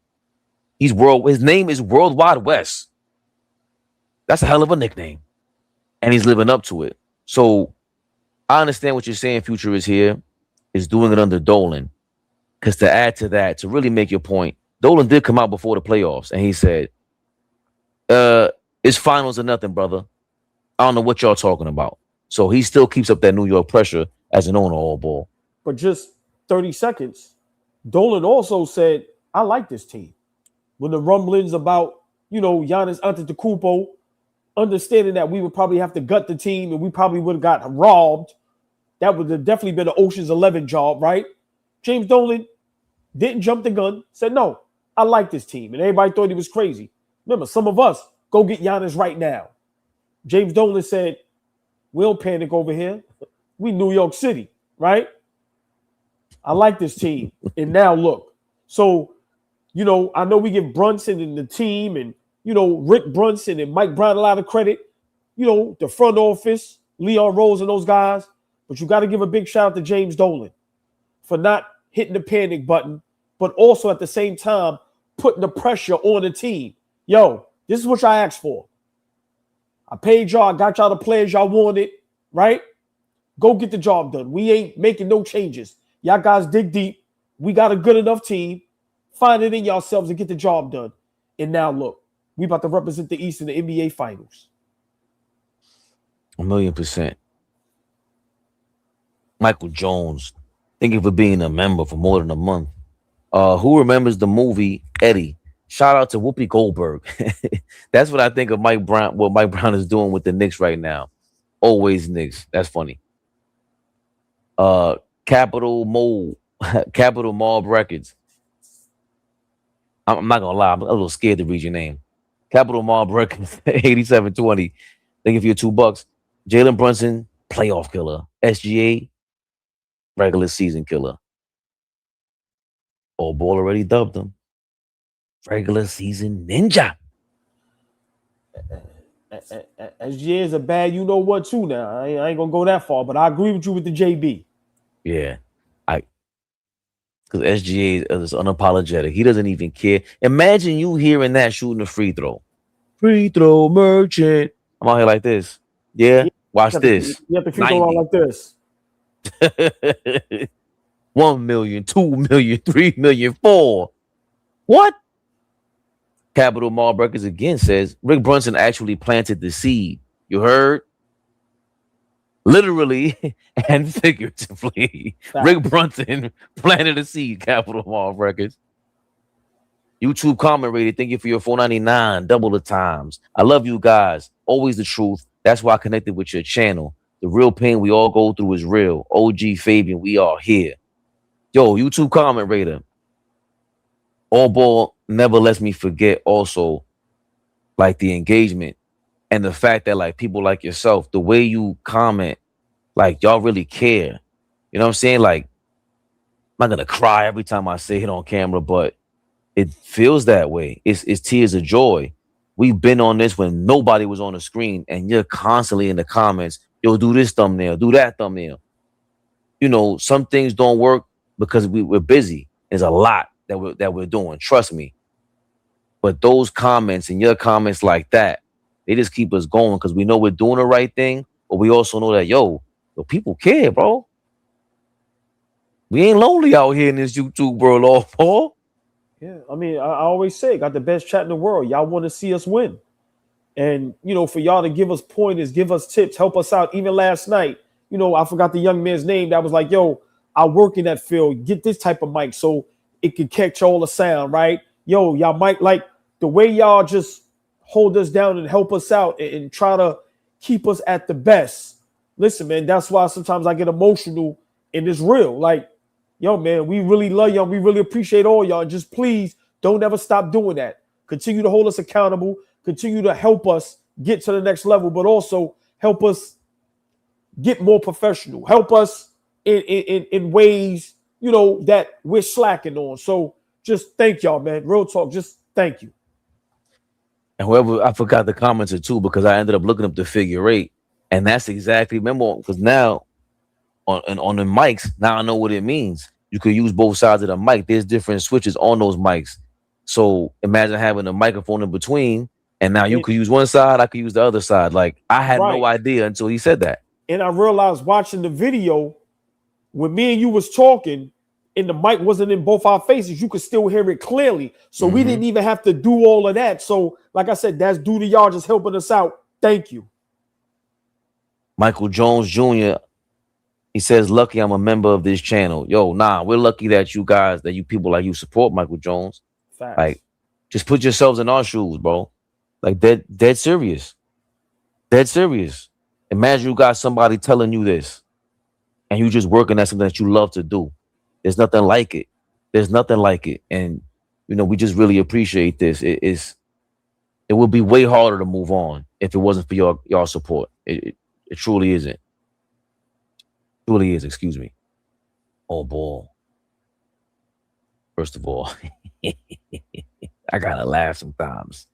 His name is Worldwide West. That's a hell of a nickname. And he's living up to it. So I understand what you're saying. Future is here. Is doing it under Dolan. Because to add to that, to really make your point, Dolan did come out before the playoffs and he said, it's finals or nothing, brother. I don't know what y'all talking about. So he still keeps up that New York pressure as an owner AllBall. But just 30 seconds, Dolan also said, I like this team. When the rumblings about, Giannis Antetokounmpo, understanding that we would probably have to gut the team and we probably would have got robbed, that would have definitely been an Ocean's 11 job, right? James Dolan didn't jump the gun, said, no, I like this team. And everybody thought he was crazy. Remember, some of us, go get Giannis right now. James Dolan said, we don't panic over here. We New York City, right? I like this team. And now look. So, I know we give Brunson and the team and, Rick Brunson and Mike Brown a lot of credit, the front office, Leon Rose and those guys. But you got to give a big shout out to James Dolan for not hitting the panic button but also at the same time putting the pressure on the team. Yo, this is what y'all asked for. I paid y'all, I got y'all the players y'all wanted, right? Go get the job done. We ain't making no changes. Y'all guys dig deep. We got a good enough team. Find it in yourselves and get the job done. And now look, we about to represent the East in the NBA Finals. 1,000,000%. Michael Jones, thank you for being a member for more than a month. Who remembers the movie Eddie? Shout out to Whoopi Goldberg. That's what I think of Mike Brown, what Mike Brown is doing with the Knicks right now. Always Knicks. That's funny. Capital Mold, Capital Mob Records. I'm not gonna lie, I'm a little scared to read your name. Capital Mob Records, 8720. Thank you for your $2. Jaylen Brunson, playoff killer. SGA, regular season killer. AllBall already dubbed him regular season ninja. SGA is a bad you know what too now. I ain't gonna go that far, but I agree with you with the JB. Yeah, because SGA is unapologetic. He doesn't even care. Imagine you hearing that shooting a free throw. Free throw merchant. I'm out here like this. Yeah, watch this. You have to free throw out like this. 1 million, 2 million, 3 million, 4. What? Capital Mall Records again says Rick Brunson actually planted the seed. You heard? Literally and figuratively. Rick Brunson planted a seed. Capital Mall Records. YouTube comment rated. Thank you for your $4.99. Double the times. I love you guys. Always the truth. That's why I connected with your channel. The real pain we all go through is real. OG Fabian, we are here. Yo, YouTube comment rater. AllBall never lets me forget also like the engagement and the fact that like people like yourself, the way you comment, like y'all really care. You know what I'm saying? Like, I'm not gonna cry every time I say it on camera, but it feels that way. It's tears of joy. We've been on this when nobody was on the screen, and you're constantly in the comments. Yo, do this thumbnail, do that thumbnail. You know, some things don't work because we're busy. There's a lot that we're doing. Trust me. But those comments and your comments like that, they just keep us going because we know we're doing the right thing, but we also know that yo, people care, bro. We ain't lonely out here in this YouTube world, AllBall. Yeah, I mean, I always say, got the best chat in the world. Y'all want to see us win. And, you know, for y'all to give us pointers, give us tips, help us out. Even last night, you know, I forgot the young man's name that was like, yo, I work in that field. Get this type of mic so it can catch all the sound, right? Yo, y'all might like the way y'all just hold us down and help us out and try to keep us at the best. Listen, man, that's why sometimes I get emotional and it's real. Like, yo, man, we really love y'all. We really appreciate all y'all. Just please don't ever stop doing that. Continue to hold us accountable. Continue to help us get to the next level, but also help us get more professional. Help us in ways, you know, that we're slacking on. So just thank y'all, man. Real talk. Just thank you. And whoever, I forgot the commenter too, because I ended up looking up the figure eight. And that's exactly, remember, because now on the mics, now I know what it means. You could use both sides of the mic. There's different switches on those mics. So imagine having a microphone in between, and now you could use one side, I could use the other side. Like, I had no idea until he said that. And I realized watching the video, when me and you was talking, and the mic wasn't in both our faces, you could still hear it clearly. So we didn't even have to do all of that. So, like I said, that's due to y'all just helping us out. Thank you. Michael Jones Jr., he says, lucky I'm a member of this channel. Yo, nah, we're lucky that you guys, that you people like you support Michael Jones. Facts. Like, just put yourselves in our shoes, bro. Like, dead serious. Dead serious. Imagine you got somebody telling you this, and you just working at something that you love to do. There's nothing like it. There's nothing like it. And, you know, we just really appreciate this. It would be way harder to move on if it wasn't for y'all support. It truly isn't. Truly is, excuse me. AllBall. First of all, I gotta laugh sometimes.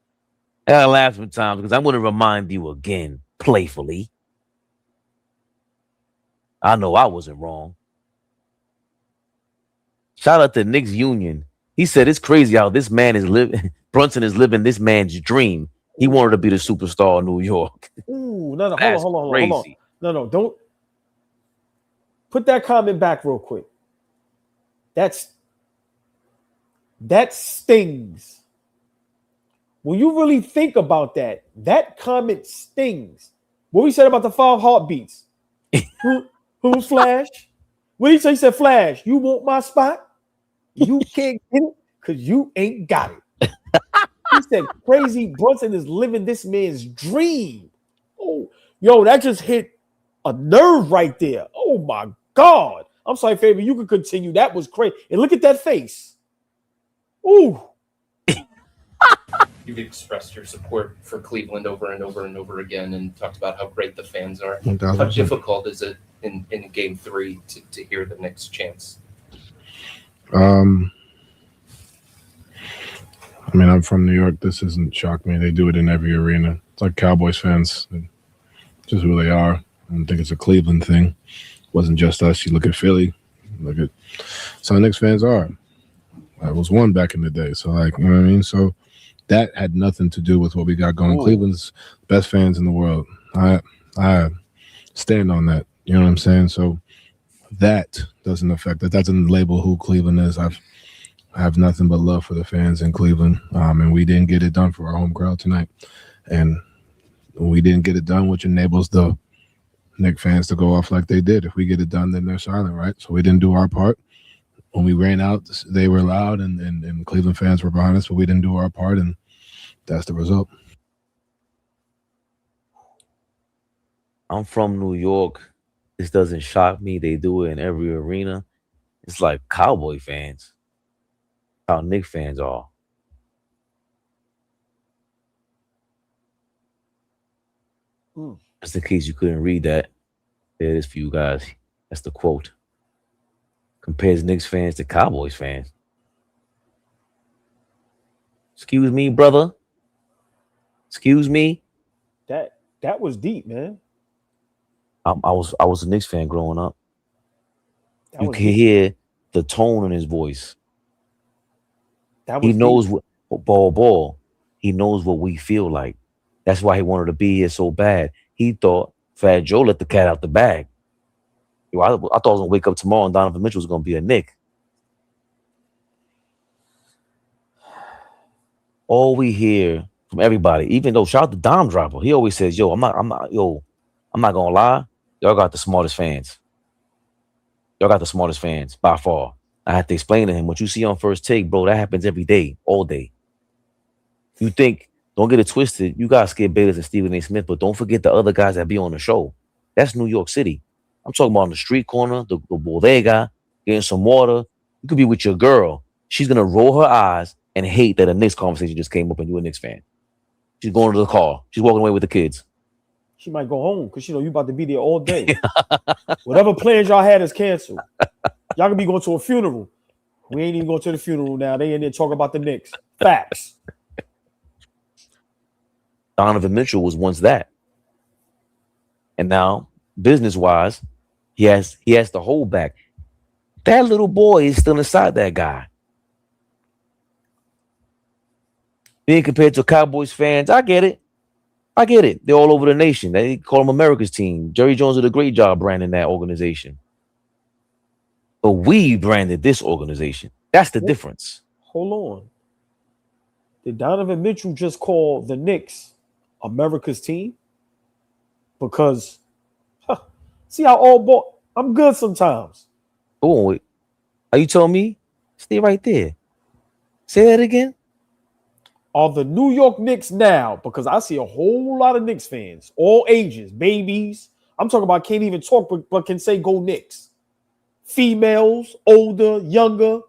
Because I'm going to remind you again, playfully. I know I wasn't wrong. Shout out to Knicks Union. He said it's crazy how this man is living. Brunson is living this man's dream. He wanted to be the superstar of New York. Ooh, no, That's hold on. crazy. No, don't put that comment back real quick. That stings. When you really think about that, that comment stings. What we said about the 5 heartbeats. Who's Flash? What did he say? He said, Flash, you want my spot? You can't get it because you ain't got it. He said, crazy Brunson is living this man's dream. Oh, yo, that just hit a nerve right there. Oh, my God. I'm sorry, Fabian, you can continue. That was crazy. And look at that face. Ooh. You've expressed your support for Cleveland over and over and over again and talked about how great the fans are. 1,000%. How difficult is it in game 3 to hear the Knicks chants? I mean, I'm from New York. This doesn't shock me. They do it in every arena. It's like Cowboys fans. Just who they are. I don't think it's a Cleveland thing. It wasn't just us. You look at Philly. Look at so Knicks fans are. I was one back in the day. So, like, you know what I mean? So that had nothing to do with what we got going. Ooh. Cleveland's best fans in the world. I stand on that. You know what I'm saying? So that doesn't affect that. That doesn't label who Cleveland is. I have nothing but love for the fans in Cleveland. And we didn't get it done for our home crowd tonight. And we didn't get it done, which enables the Knicks fans to go off like they did. If we get it done, then they're silent, right? So we didn't do our part. When we ran out, they were loud, and Cleveland fans were behind us, but we didn't do our part, and that's the result. I'm from New York. This doesn't shock me. They do it in every arena. It's like Cowboy fans. How Knicks fans are. Just in case you couldn't read that, there it is for you guys. That's the quote. Compares Knicks fans to Cowboys fans. Excuse me, brother. Excuse me. That was deep, man. I was a Knicks fan growing up. That You was can deep. hear the tone in his voice. That He was knows deep. what ball. He knows what we feel like. That's why he wanted to be here so bad. He thought Fat Joe let the cat out the bag. Yo, I thought I was gonna wake up tomorrow and Donovan Mitchell was gonna be a Knick. All we hear from everybody, even though shout out to Dom Dropper, he always says, I'm not gonna lie, y'all got the smartest fans. Y'all got the smartest fans by far. I had to explain to him what you see on First Take, bro, that happens every day, all day. You think, don't get it twisted, you got Skip Bayless and Stephen A. Smith, but don't forget the other guys that be on the show. That's New York City. I'm talking about on the street corner, the bodega, getting some water. You could be with your girl. She's going to roll her eyes and hate that a Knicks conversation just came up and you're a Knicks fan. She's going to the car. She's walking away with the kids. She might go home because you about to be there all day. Whatever plans y'all had is canceled. Y'all gonna be going to a funeral. We ain't even going to the funeral now. They in there talking about the Knicks. Facts. Donovan Mitchell was once that. And now, business-wise, he has to hold back. That little boy is still inside that guy. Being compared to Cowboys fans, I get it. They're all over the nation. They call them America's team. Jerry Jones did a great job branding that organization. But we branded this organization. That's the difference. Hold on. Did Donovan Mitchell just call the Knicks America's team? Because, see how AllBall, I'm good sometimes. Oh, wait. Are you telling me? Stay right there. Say that again. Are the New York Knicks now, because I see a whole lot of Knicks fans, all ages, babies. I'm talking about can't even talk, but can say go Knicks. Females, older, younger.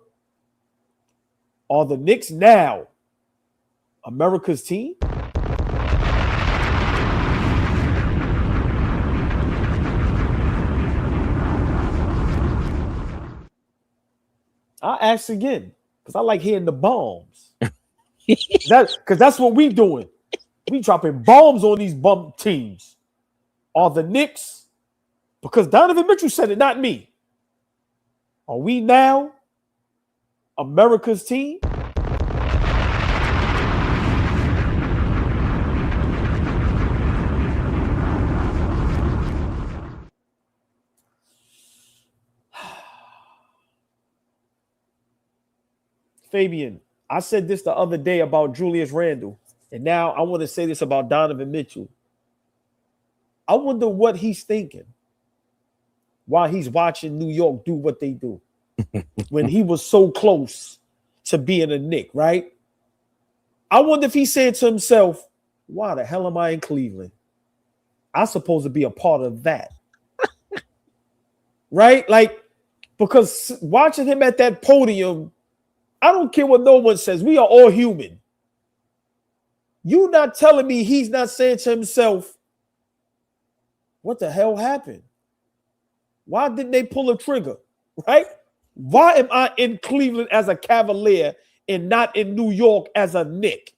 Are the Knicks now America's team? I'll ask again because I like hearing the bombs. That's what we doing. We dropping bombs on these bum teams. Are the Knicks, because Donovan Mitchell said it, not me. Are we now America's team. Fabian, I said this the other day about Julius Randle, and now I want to say this about Donovan Mitchell. I wonder what he's thinking while he's watching New York do what they do when he was so close to being a Knick, right? I wonder if he said to himself, why the hell am I in Cleveland? I'm supposed to be a part of that. Right? Like, because watching him at that podium, I don't care what no one says. We are all human. You not telling me he's not saying to himself, what the hell happened? Why didn't they pull a trigger? Right? Why am I in Cleveland as a Cavalier and not in New York as a Knick?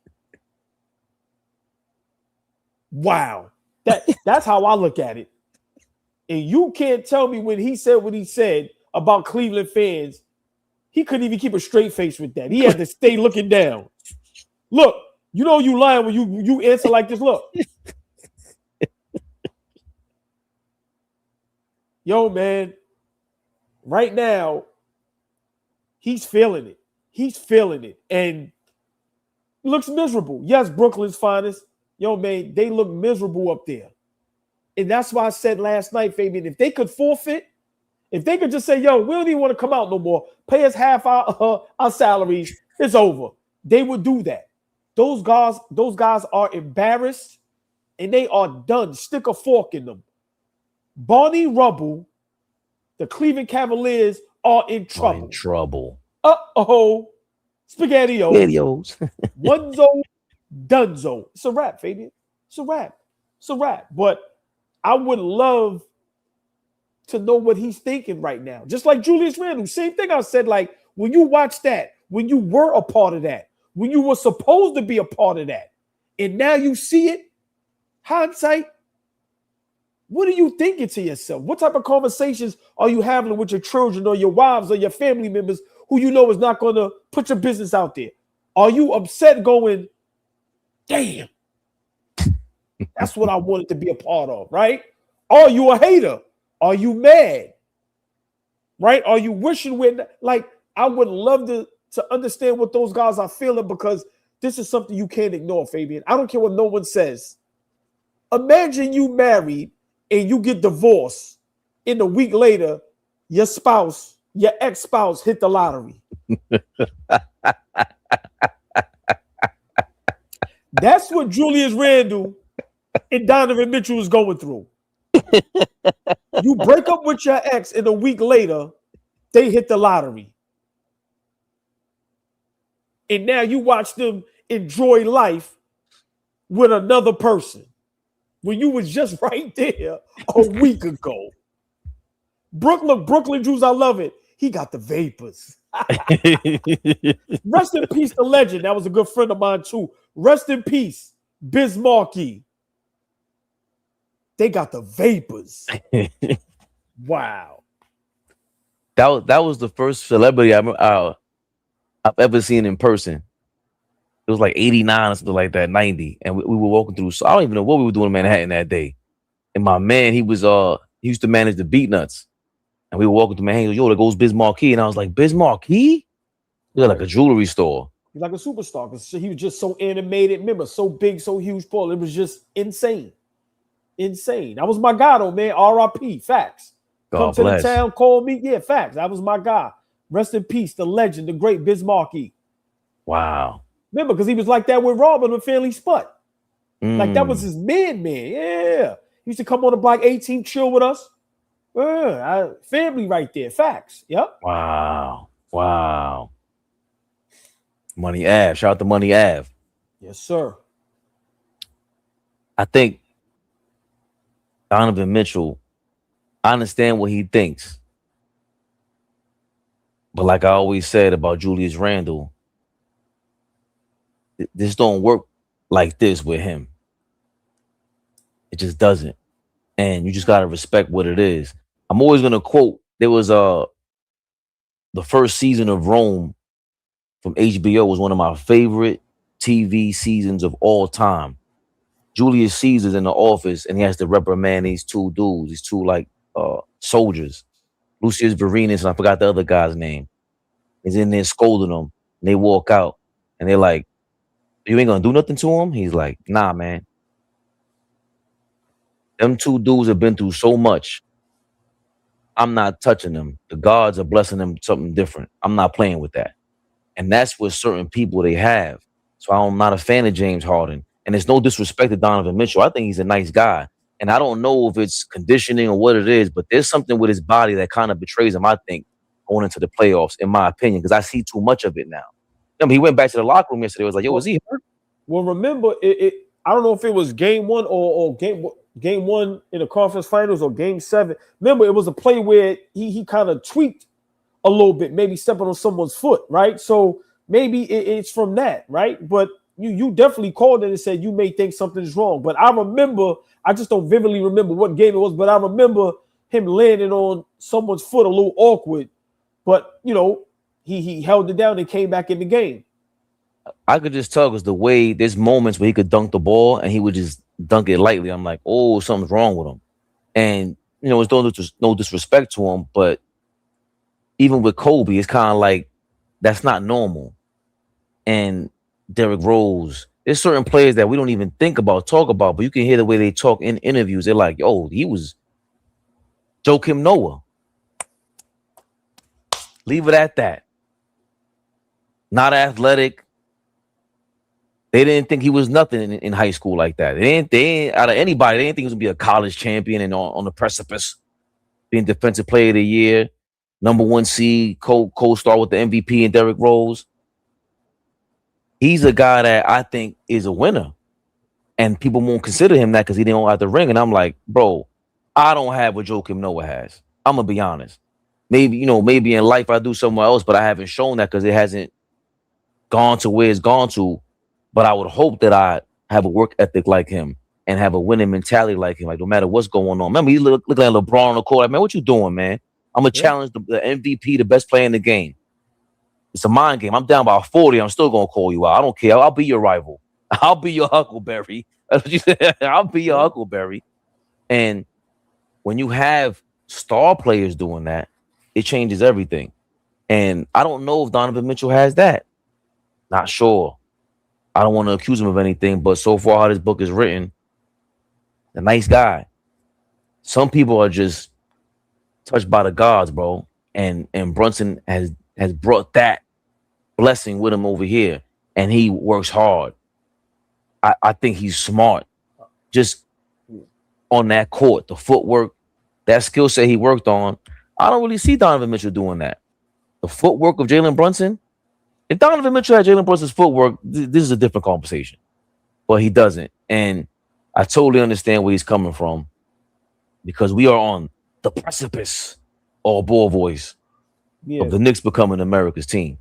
Wow. That's how I look at it. And you can't tell me when he said what he said about Cleveland fans, he couldn't even keep a straight face with that. He had to stay looking down. Look, you know you lying when you answer like this. Look. Yo, man, right now, he's feeling it. He's feeling it. And looks miserable. Yes, Brooklyn's finest. Yo, man, they look miserable up there. And that's why I said last night, Fabian, if they could forfeit, if they could just say, yo, we don't even want to come out no more, pay us half our salaries, it's over. They would do that. Those guys are embarrassed and they are done. Stick a fork in them. Barney Rubble, the Cleveland Cavaliers are in trouble. Uh-oh. Spaghetti-O. Videos. Onezo, dunzo. It's a wrap, Fabian. It's a wrap. It's a wrap. But I would love to know what he's thinking right now. Just like Julius Randle. Same thing I said, like, when you watch that, when you were a part of that, when you were supposed to be a part of that, and now you see it, hindsight, what are you thinking to yourself? What type of conversations are you having with your children or your wives or your family members who you know is not going to put your business out there? Are you upset going, damn, that's what I wanted to be a part of, right? Are you a hater? Are you mad? Right? Are you wishing like, I would love to understand what those guys are feeling, because this is something you can't ignore, Fabian. I don't care what no one says. Imagine you married and you get divorced, and a week later, your ex-spouse hit the lottery. That's what Julius Randle and Donovan Mitchell is going through. You break up with your ex, and a week later, they hit the lottery. And now you watch them enjoy life with another person when you was just right there a week ago. Brooklyn Jews, I love it. He got the vapors. Rest in peace, the legend. That was a good friend of mine too. Rest in peace, Biz Markie. They got the vapors. Wow. That was the first celebrity I've ever seen in person. It was like 89 or something like that, 90. And we were walking through. So I don't even know what we were doing in Manhattan that day. And my man, he used to manage the Beatnuts. And we were walking through Manhattan. He goes, yo, there goes Biz Markie. And I was like, Biz Markie? You're like a jewelry store. He's like a superstar because he was just so animated. Remember, so big, so huge, Paul. It was just insane. Insane. That was my guy, though, man. R.I.P. Facts. Come to the town, call me. Yeah, facts. That was my guy. Rest in peace, the legend, the great Biz Markie. Wow. Remember, because he was like that with Robin and Fairly Sput. Like that was his man. Yeah. He used to come on the block 18, chill with us. Family right there. Facts. Yep. Wow. Money Ave. Shout out to Money Ave. Yes, sir. I think Donovan Mitchell, I understand what he thinks. But like I always said about Julius Randle, this don't work like this with him. It just doesn't. And you just got to respect what it is. I'm always going to quote, there was the first season of Rome from HBO was one of my favorite TV seasons of all time. Julius Caesar's in the office and he has to reprimand these two dudes, these two like soldiers, Lucius Varenus, and I forgot the other guy's name. He's in there scolding them, and they walk out, and they're like, "You ain't gonna do nothing to him?" He's like, "Nah, man. Them two dudes have been through so much. I'm not touching them. The gods are blessing them something different. I'm not playing with that." And that's what certain people they have. So I'm not a fan of James Harden. And it's no disrespect to Donovan Mitchell. I think he's a nice guy. And I don't know if it's conditioning or what it is, but there's something with his body that kind of betrays him, I think, going into the playoffs, in my opinion, because I see too much of it now. I mean, he went back to the locker room yesterday. Was like, "Yo, was he hurt?" Well, remember, I don't know if it was game one or game one in the conference finals or game 7. Remember, it was a play where he kind of tweaked a little bit, maybe stepping on someone's foot, right? So maybe it's from that, right? But you definitely called it and said you may think something's wrong. But I remember, I just don't vividly remember what game it was, but I remember him landing on someone's foot a little awkward. But, you know, he held it down and came back in the game. I could just tell because the way there's moments where he could dunk the ball and he would just dunk it lightly. I'm like, oh, something's wrong with him. And, you know, it's no disrespect to him, but even with Kobe, it's kind of like that's not normal. And Derrick Rose, there's certain players that we don't even talk about, but you can hear the way they talk in interviews. They're like, "Oh, he was Joakim Noah." Leave it at that. Not athletic. They didn't think he was nothing in high school like that. They ain't out of anybody. They didn't think he was gonna be a college champion and on the precipice, being defensive player of the year, #1 seed, co-star with the MVP and Derrick Rose. He's a guy that I think is a winner, and people won't consider him that because he didn't have the ring. And I'm like, bro, I don't have what Joakim Noah has. I'm gonna be honest. Maybe in life I do somewhere else, but I haven't shown that because it hasn't gone to where it's gone to. But I would hope that I have a work ethic like him and have a winning mentality like him. Like no matter what's going on. Remember, he look like LeBron on the court. Like, man, what you doing, man? I'm gonna challenge the MVP, the best player in the game. It's a mind game. I'm down by 40. I'm still gonna call you out. I don't care. I'll be your rival. I'll be your Huckleberry. That's what you said. I'll be your Huckleberry. And when you have star players doing that, it changes everything. And I don't know if Donovan Mitchell has that. Not sure. I don't want to accuse him of anything, but so far how this book is written, a nice guy. Some people are just touched by the gods, bro. And Brunson has brought that blessing with him over here, and he works hard. I think he's smart. Just on that court, the footwork, that skill set he worked on, I don't really see Donovan Mitchell doing that. The footwork of Jalen Brunson, if Donovan Mitchell had Jalen Brunson's footwork, this is a different conversation. But he doesn't. And I totally understand where he's coming from because we are on the precipice, AllBall voice, of the Knicks becoming America's team.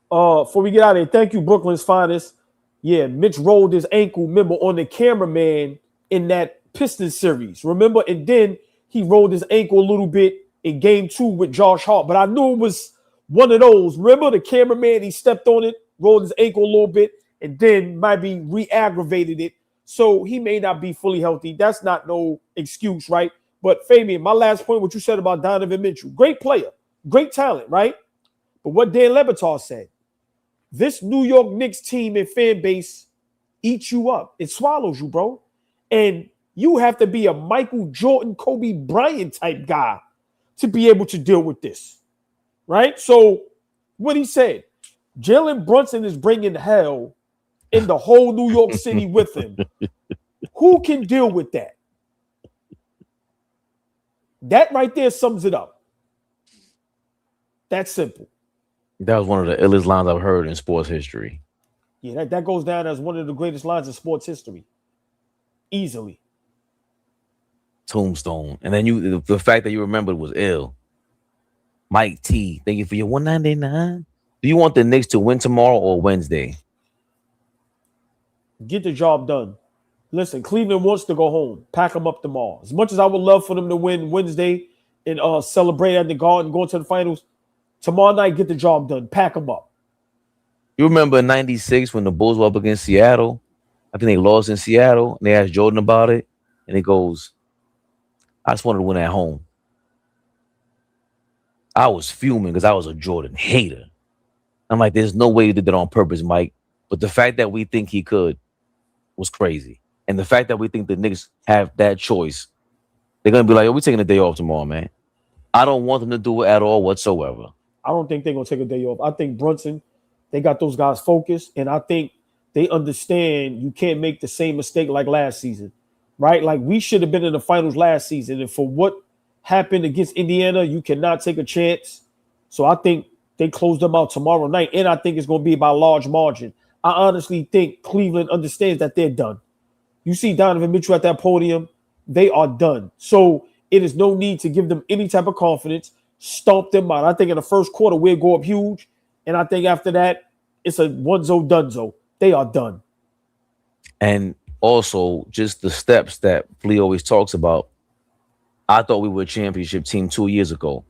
Before we get out of here, thank you, Brooklyn's finest. Yeah, Mitch rolled his ankle, remember, on the cameraman in that Pistons series. Remember? And then he rolled his ankle a little bit in game 2 with Josh Hart. But I knew it was one of those. Remember the cameraman, he stepped on it, rolled his ankle a little bit, and then might be re-aggravated it. So he may not be fully healthy. That's not no excuse, right? But Fabian, my last point, what you said about Donovan Mitchell, great player, great talent, right? But what Dan Le Batard said, this New York Knicks team and fan base eats you up. It swallows you, bro. And you have to be a Michael Jordan, Kobe Bryant type guy to be able to deal with this, right? So what he said, Jalen Brunson is bringing hell in the whole New York City with him. Who can deal with that? That right there sums it up. That's simple. That was one of the illest lines I've heard in sports history. Yeah, that goes down as one of the greatest lines in sports history. Easily. Tombstone. And then the fact that you remembered was ill. Mike T, thank you for your $1.99. Do you want the Knicks to win tomorrow or Wednesday? Get the job done. Listen, Cleveland wants to go home. Pack them up tomorrow. As much as I would love for them to win Wednesday and celebrate at the Garden, going to the finals, tomorrow night, get the job done. Pack them up. You remember in '96 when the Bulls were up against Seattle? I think they lost in Seattle, and they asked Jordan about it, and he goes, "I just wanted to win at home." I was fuming because I was a Jordan hater. I'm like, "There's no way he did that on purpose, Mike." But the fact that we think he could was crazy, and the fact that we think the Knicks have that choice, they're gonna be like, "Oh, we're taking a day off tomorrow, man." I don't want them to do it at all whatsoever. I don't think they're gonna take a day off. I think Brunson, they got those guys focused, and I think they understand you can't make the same mistake like last season, right? Like we should have been in the finals last season, and for what happened against Indiana, you cannot take a chance. So I think they close them out tomorrow night, and I think it's gonna be by a large margin. I honestly think Cleveland understands that they're done. You see Donovan Mitchell at that podium, they are done. So it is no need to give them any type of confidence. Stomp them out. I think in the first quarter we'll go up huge, and I think after that it's a one-zo donezo. They are done. And also just the steps that Flea always talks about. I thought we were a championship team 2 years ago,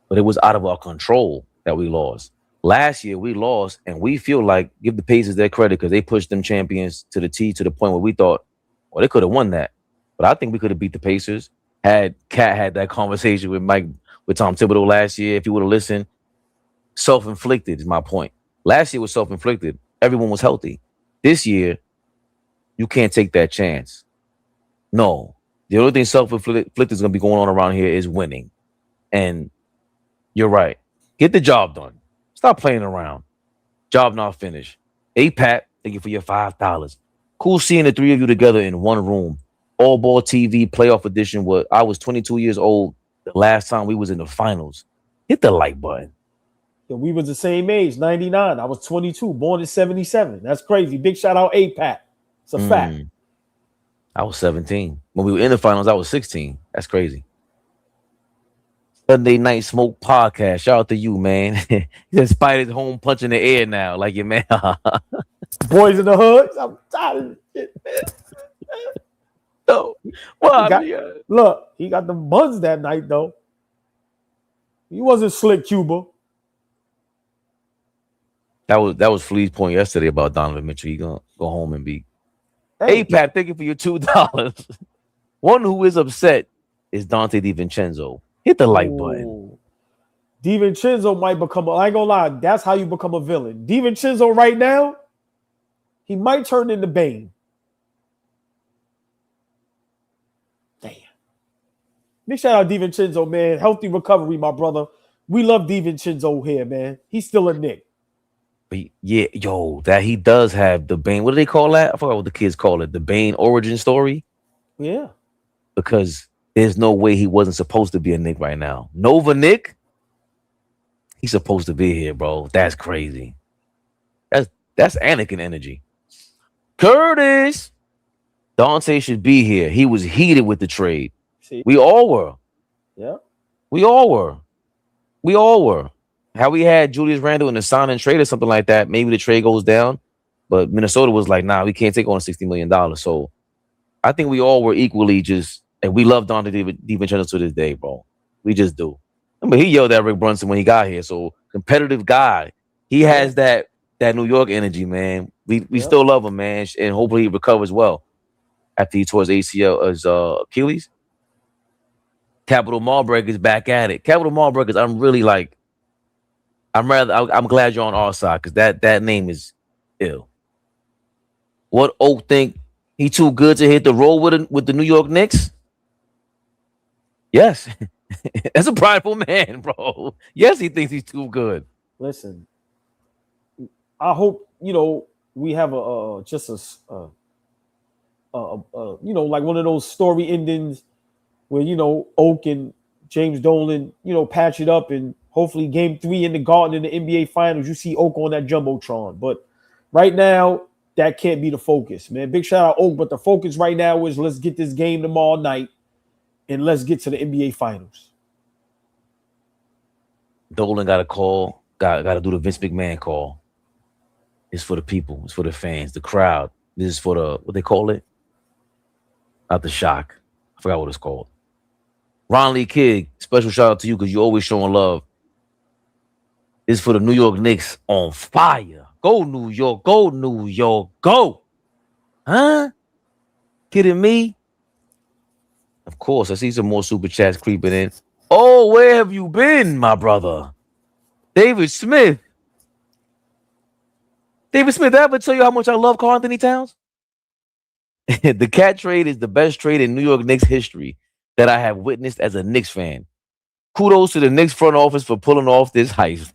but it was out of our control that we lost. Last year we lost, and we feel like give the Pacers their credit because they pushed them champions to the T to the point where we thought, well, they could have won that. But I think we could have beat the Pacers. Cat had that conversation with Tom Thibodeau last year. If he would have listened, self-inflicted is my point. Last year was self-inflicted. Everyone was healthy. This year, you can't take that chance. No. The only thing self-inflicted is going to be going on around here is winning. And you're right. Get the job done. Stop playing around. Job not finished. APAP, thank you for your $5. Cool seeing the three of you together in one room. AllBall TV playoff edition. What I was 22 years old the last time we was in the finals. Hit the like button. Yeah, we was the same age, 99. I was 22, born in 77. That's crazy. Big shout out APAC. It's a fact. I was 17. When we were in the finals, I was 16. That's crazy. Sunday Night Smoke Podcast. Shout out to you, man. He said Spider's home punching the air now. Like your man. Boys in the hoods. I'm tired of this shit, man. No. Well, Look, he got them buns that night, though. He wasn't slick, Cuba. That was Flea's point yesterday about Donovan Mitchell. He gonna go home and be. Hey, Pat, thank you for your $2. One who is upset is Donte DiVincenzo. Hit the like button. DiVincenzo might become. I ain't gonna lie. That's how you become a villain. DiVincenzo right now, he might turn into Bane. Damn. Big shout out DiVincenzo, man. Healthy recovery, my brother. We love DiVincenzo here, man. He's still a Knick. But yeah, that he does have the Bane. What do they call that? I forgot what the kids call it. The Bane origin story. Yeah. Because there's no way he wasn't supposed to be a Knick right now. Nova Knick, he's supposed to be here, bro. That's crazy. That's Anakin energy. Curtis, Donte should be here. He was heated with the trade. See? We all were. Yeah. We all were. How we had Julius Randle in the sign and trade or something like that, maybe the trade goes down. But Minnesota was like, nah, we can't take on $60 million. So I think we all were equally just, and we love Donte DiVincenzo to this day, bro. We just do. I mean, he yelled at Rick Brunson when he got here. So competitive guy. He has that New York energy, man. We still love him, man. And hopefully he recovers well after he tore his ACL, his Achilles. Capital Mallbreak is back at it. Capital Mallbreakers, I'm really like, I'm glad you're on our side because that name is ill. What Oak think he too good to hit the road with the New York Knicks? Yes. That's a prideful man, bro. Yes, he thinks he's too good. Listen, I hope we have like one of those story endings where Oak and James Dolan patch it up, and hopefully game 3 in the Garden in the NBA Finals, you see Oak on that Jumbotron. But right now, that can't be the focus, man. Big shout out Oak, but the focus right now is let's get this game tomorrow night and let's get to the NBA Finals. Dolan got a call. Got to do the Vince McMahon call. It's for the people. It's for the fans, the crowd. This is for the, what they call it? Not the shock. I forgot what it's called. Ron Lee Kidd, special shout out to you because you're always showing love. This is for the New York Knicks on fire. Go New York. Go New York. Go. Huh? Kidding me? Of course, I see some more super chats creeping in. Oh, where have you been, my brother? David Smith. David Smith, did I ever tell you how much I love Karl-Anthony Towns? The cat trade is the best trade in New York Knicks history that I have witnessed as a Knicks fan. Kudos to the Knicks front office for pulling off this heist.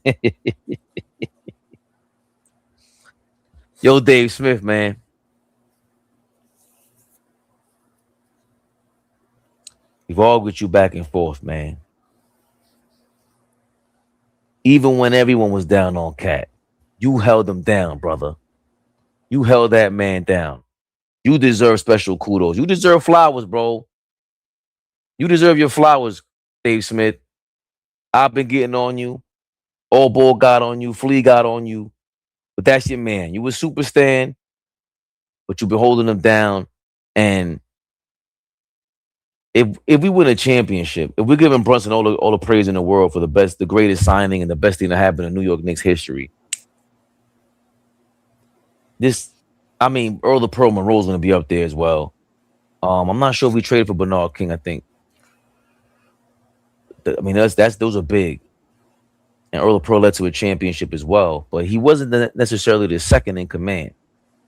Yo, Dave Smith, man. We've all with you back and forth, man. Even when everyone was down on Cat, you held him down, brother. You held that man down. You deserve special kudos. You deserve flowers, bro. You deserve your flowers, Dave Smith. I've been getting on you. AllBall got on you. Flea got on you. But that's your man. You were super stan, but you've been holding him down. And if we win a championship, if we're giving Brunson all the praise in the world for the greatest signing and the best thing that happened in New York Knicks history, Earl the Pearl Monroe's going to be up there as well. I'm not sure if we traded for Bernard King. I think. Those are big. And Earl the Pearl led to a championship as well, but he wasn't necessarily the second in command.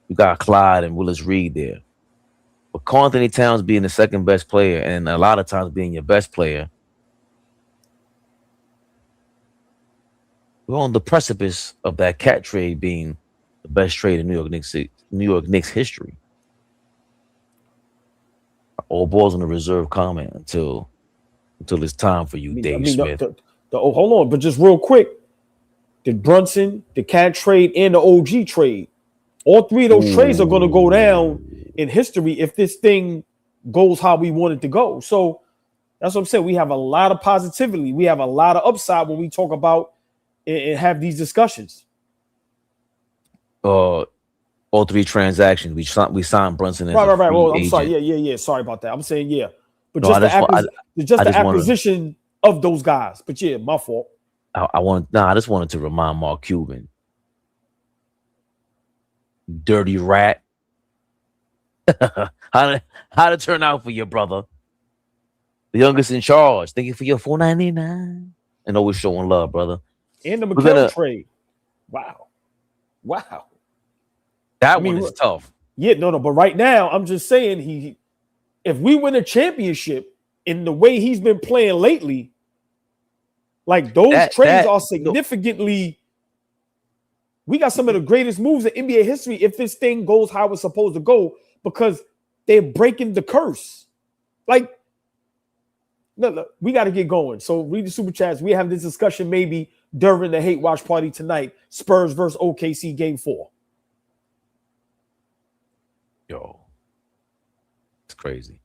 You got Clyde and Willis Reed there. But Karl-Anthony Towns being the second best player and a lot of times being your best player, we're on the precipice of that cat trade being the best trade in New York Knicks history. All balls on the reserve comment until it's time for you, Dave Smith. Hold on, but just real quick, the Brunson, the cat trade, and the OG trade, all three of those trades are going to go down in history if this thing goes how we want it to go. So that's what I'm saying. We have a lot of positivity. We have a lot of upside when we talk about and have these discussions. All three transactions. We signed Brunson as right. Well, I'm agent. sorry. Yeah. Sorry about that. I'm saying yeah, but No, just the acquisition of those guys. But yeah, my fault. I just wanted to remind Mark Cuban, dirty rat. How to turn out for your brother, the youngest in charge. Thank you for your $4.99 and always showing love, brother. And the McHale trade. Wow. That one is tough. Yeah, no. But right now, I'm just saying if we win a championship in the way he's been playing lately, like those trades are significantly. We got some of the greatest moves in NBA history if this thing goes how it's supposed to go, because they're breaking the curse. Like, look, we got to get going. So read the super chats. We have this discussion maybe during the hate watch party tonight. Spurs versus OKC game 4. Yo, it's crazy.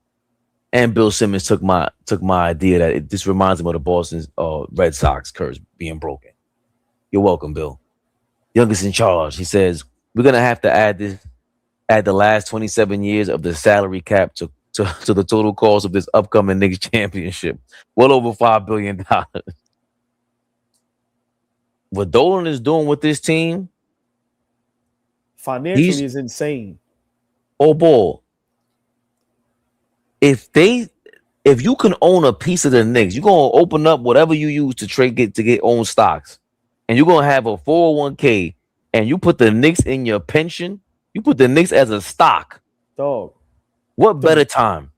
And Bill Simmons took my idea that this reminds him of the Boston Red Sox curse being broken. You're welcome, Bill. Youngest in charge. He says we're gonna have to add the last 27 years of the salary cap to the total cost of this upcoming Knicks championship. Well over $5 billion. What Dolan is doing with this team financially is insane. Oh boy. If you can own a piece of the Knicks, you're gonna open up whatever you use to get own stocks, and you're gonna have a 401k, and you put the Knicks in your pension. You put the Knicks as a stock. Dog, what better time?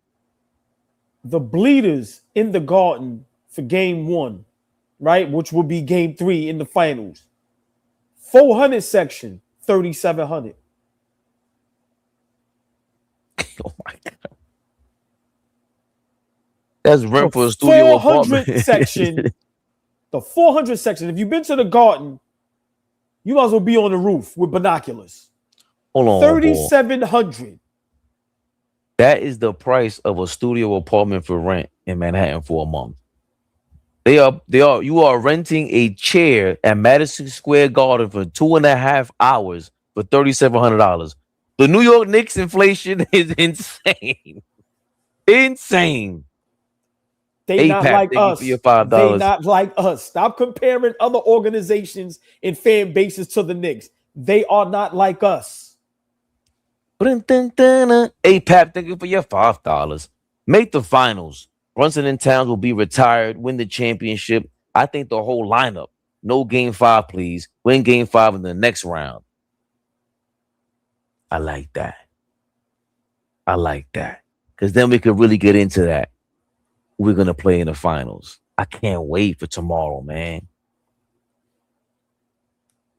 The bleeders in the Garden for game 1, right, which will be game 3 in the finals. 400 section, 3,700. Oh my god. That's rent for a studio apartment. The 400 section. If you've been to the Garden, you might as well be on the roof with binoculars. Hold on. 3,700. That is the price of a studio apartment for rent in Manhattan for a month. You are renting a chair at Madison Square Garden for 2.5 hours for $3,700. The New York Knicks inflation is insane. Insane. They not like us. They not like us. Stop comparing other organizations and fan bases to the Knicks. They are not like us. Hey, Pap, thank you for your $5. Make the finals. Brunson and Towns will be retired, win the championship. I think the whole lineup. No game 5, please. Win game 5 in the next round. I like that. I like that. Because then we could really get into that. We're going to play in the finals. I can't wait for tomorrow, man.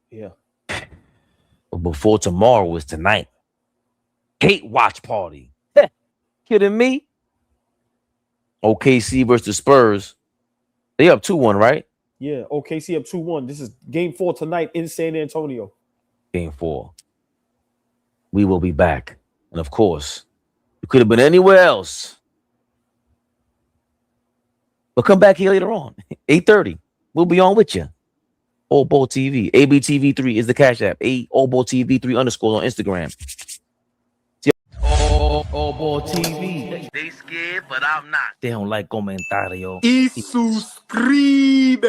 Yeah. But before tomorrow is tonight. Hate watch party. Kidding me? OKC versus Spurs. They up 2-1, right? Yeah. OKC up 2-1. This is game 4 tonight in San Antonio. Game 4. We will be back. And of course, you could have been anywhere else. But come back here later on. 8:30. We'll be on with you. AllBall TV. ABTV3 is the Cash App. AllBall TV3 _ on Instagram. AllBall TV. They scared, but I'm not. They don't like comentario. Y suscribe.